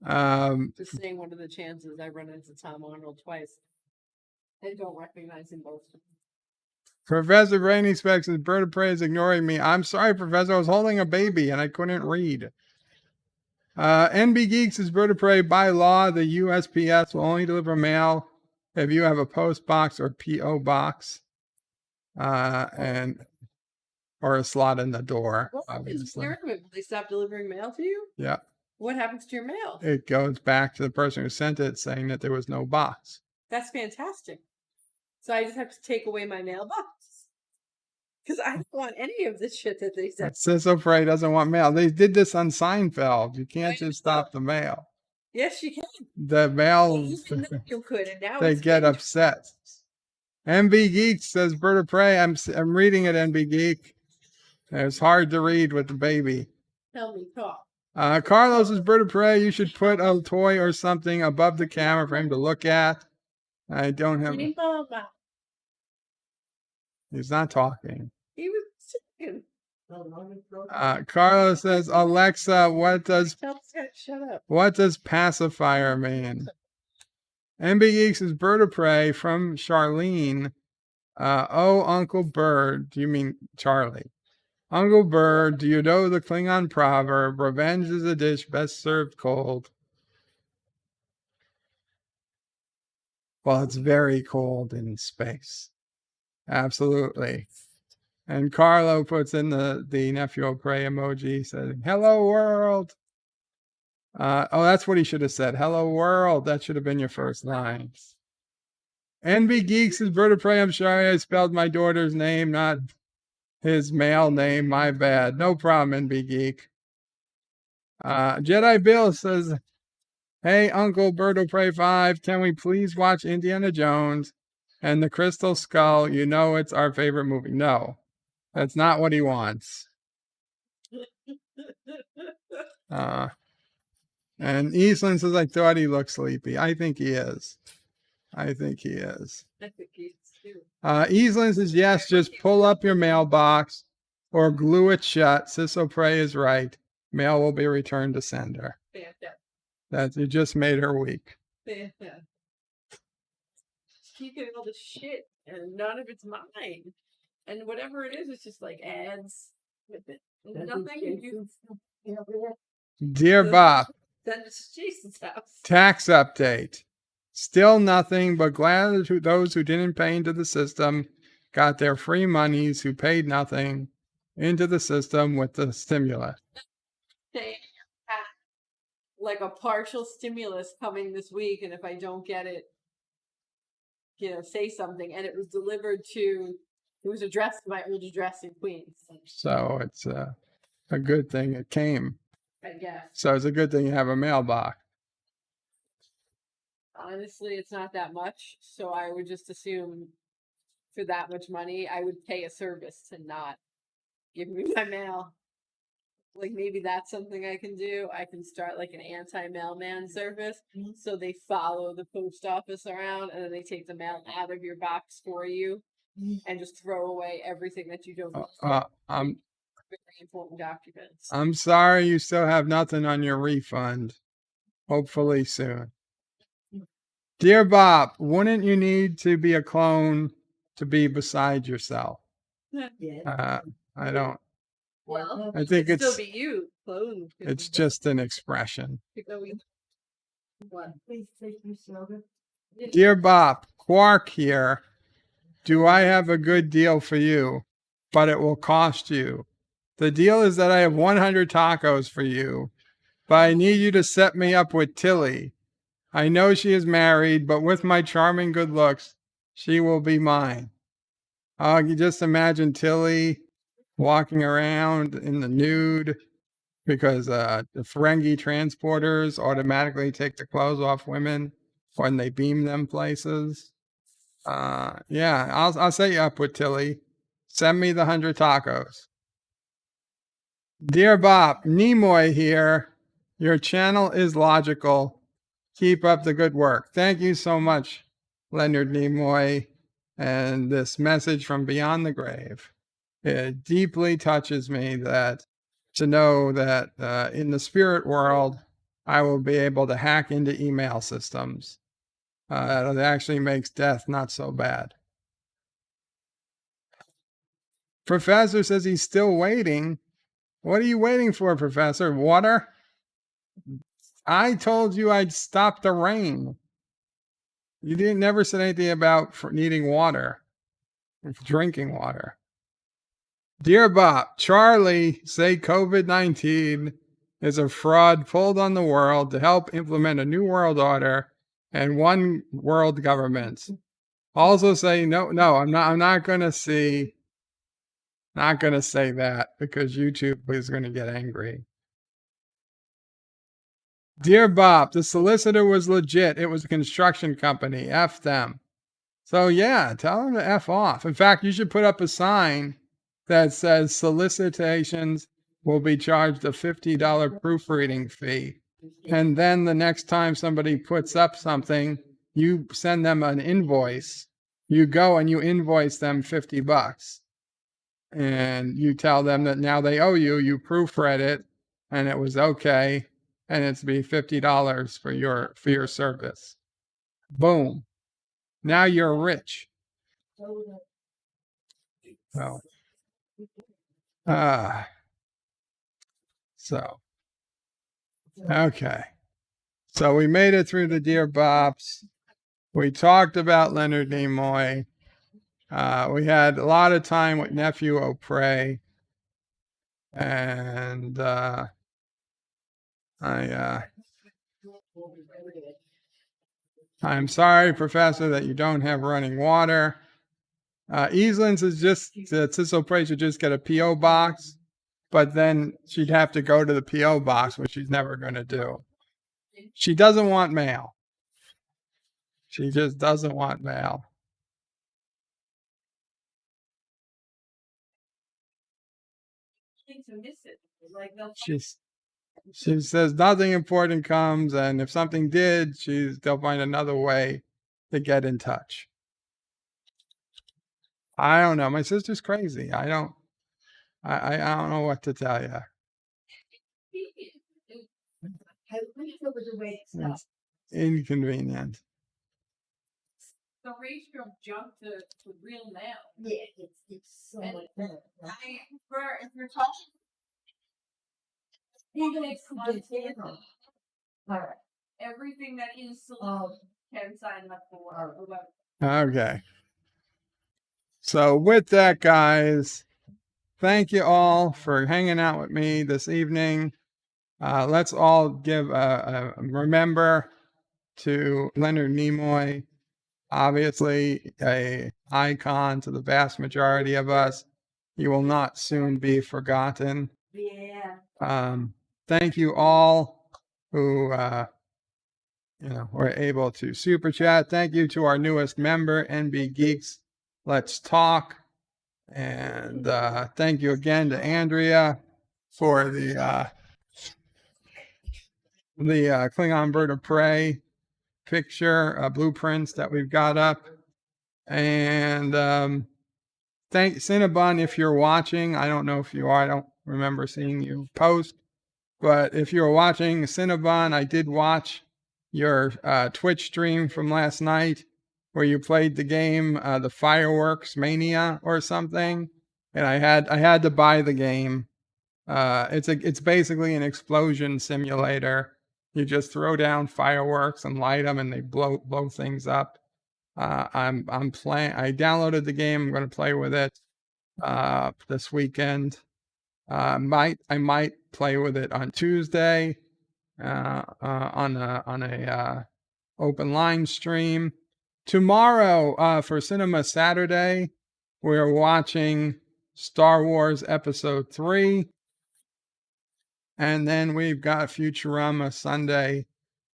Just saying, what are the chances I run into Tom Arnold twice? I don't recognize him both. Professor Brainy Specs says Bird of Prey is ignoring me. I'm sorry, Professor. I was holding a baby and I couldn't read. NB Geeks is Bird of Prey. By law, the USPS will only deliver mail if you have a post box or PO box, and or a slot in the door. What happens Obviously, will they stop delivering mail to you? yeah, What happens to your mail? it goes back to the person who sent it, saying that there was no box. That's fantastic. So I just have to take away my mailbox because I don't want any of this shit that they sent. NephewOPrey doesn't want mail. They did this on Seinfeld. You can't just stop the mail. Yes, you can. The mail, Even though you could, and now they it's get dangerous. upset. NB Geek says Bird of Prey. I'm reading it, NB Geek. It's hard to read with the baby. Tell me, talk. Carlos is Bird of Prey. You should put a toy or something above the camera for him to look at. I don't have. He's not talking. He was chicken. Carlos says, Alexa, what does Shut up. pacifier mean? NB Geeks is Bird of Prey from Charlene. Oh, Uncle Bird. Do you mean Charlie? Uncle Bird, do you know the Klingon proverb, revenge is a dish best served cold? Well, it's very cold in space. Absolutely. And Carlo puts in the NephewOPrey emoji, saying, hello, world. Oh, that's what he should have said. Hello, world. That should have been your first line. NB Geeks is Bird of Prey. I'm sorry I spelled my daughter's name, not his male name. My bad. No problem, NB Geek. Jedi Bill says, hey, Uncle Bird of Prey 5, can we please watch Indiana Jones and the Crystal Skull? You know it's our favorite movie. No, that's not what he wants. And Eastland says, I thought he looked sleepy. I think he is. I think he is. I think he's too. Eastland says, yes, just pull up your mailbox or glue it shut. NephewOPrey is right. Mail will be returned to sender. That you just made her week. Keep getting all the shit, and none of it's mine. And whatever it is, it's just like ads with it. Nothing. Dear Bop, Then it's Jason's house. tax update. Still nothing, but glad that those who didn't pay into the system got their free monies who paid nothing into the system with the stimulus. They have like a partial stimulus coming this week, and if I don't get it, say something. And it was delivered to, it was addressed to my old address in Queens. So it's a good thing it came. I guess. So it's a good thing you have a mailbox. Honestly, it's not that much, so I would just assume for that much money, I would pay a service to not give me my mail. Like maybe that's something I can do. I can start like an anti-mailman service, so they follow the post office around and then they take the mail out of your box for you and just throw away everything that you don't need. Very important documents. I'm sorry you still have nothing on your refund. Hopefully soon. Dear Bop, wouldn't you need to be a clone to be beside yourself? I don't. Well, I think it'd it's still be you, clone. it's just an expression. What? Dear Bop, Quark here. Do I have a good deal for you? But it will cost you. The deal is that I have 100 tacos for you, but I need you to set me up with Tilly. I know she is married, but with my charming good looks, she will be mine. You just imagine Tilly walking around in the nude because the Ferengi transporters automatically take the clothes off women when they beam them places. Yeah, I'll set you up with Tilly. Send me the 100 tacos. Dear Bop, Nimoy here. Your channel is logical. Keep up the good work. Thank you so much, Leonard Nimoy. And this message from beyond the grave. It deeply touches me to know that in the spirit world, I will be able to hack into email systems It actually makes death not so bad. Professor says he's still waiting. What are you waiting for, Professor? Water? I told you I'd stop the rain. You didn't never said anything about needing water, drinking water. Dear Bop, Charlie say COVID-19 is a fraud pulled on the world to help implement a new world order and one world government. Also say no, I'm not gonna say that because YouTube is gonna get angry. Dear Bop, the solicitor was legit. It was a construction company. F them. So yeah, tell them to F off. In fact, you should put up a sign that says solicitations will be charged a $50 proofreading fee. And then the next time somebody puts up something, you send them an invoice. You go and you invoice them $50. And you tell them that now they owe you, you proofread it, and it was okay, and it's be $50 for your service. Boom. Now you're rich. Oh. So, okay. So we made it through the Dear Bops. We talked about Leonard Nimoy. We had a lot of time with NephewOPrey. And I'm sorry, Professor, that you don't have running water. Easlins is just, TBIF should just get a P.O. box, but then she'd have to go to the P.O. box, which she's never going to do. She doesn't want mail. She just doesn't want mail. She says nothing important comes, and if something did, they'll find another way to get in touch. I don't know. My sister's crazy. I don't know what to tell you. It's inconvenient. The ratio of junk to real mail. Yeah, it's so much better. If you're talking, even if everything that is can sign up for. Okay. So with that, guys, thank you all for hanging out with me this evening. Let's all give a remember to Leonard Nimoy, obviously an icon to the vast majority of us. He will not soon be forgotten. Yeah. Thank you all who were able to super chat. Thank you to our newest member, NB Geeks. Let's talk. And thank you again to Andrea for the Klingon Bird of Prey picture blueprints that we've got up. And thank Cinnabon if you're watching. I don't know if you are. I don't remember seeing you post. But if you're watching Cinnabon, I did watch your Twitch stream from last night where you played the game, the Fireworks Mania or something. And I had to buy the game. It's basically an explosion simulator. You just throw down fireworks and light them, and they blow things up. I'm playing. I downloaded the game. I'm going to play with it this weekend. I might play with it on Tuesday on a open line stream. Tomorrow for Cinema Saturday, we're watching Star Wars Episode 3. And then we've got Futurama Sunday,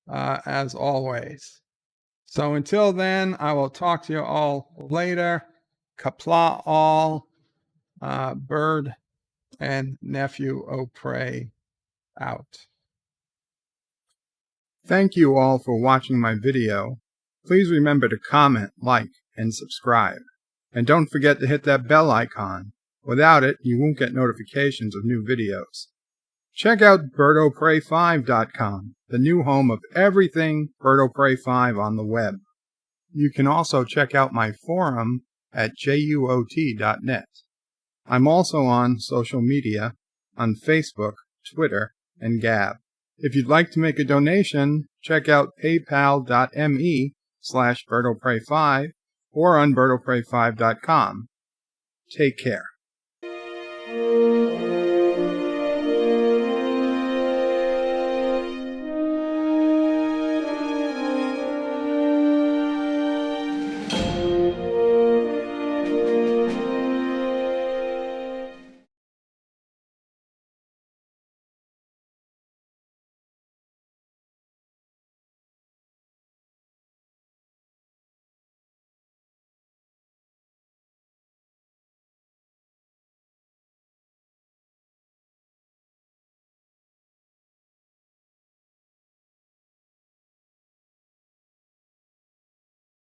as always. So until then, I will talk to you all later. Qapla all, Bird and NephewOPrey out. Thank you all for watching my video. Please remember to comment, like, and subscribe. And don't forget to hit that bell icon. Without it, you won't get notifications of new videos. Check out BirdOPrey5.com, the new home of everything BirdOPrey5 on the web. You can also check out my forum at juot.net. I'm also on social media on Facebook, Twitter, and Gab. If you'd like to make a donation, check out paypal.me/BertoPrey5 or on BertoPrey5.com. Take care.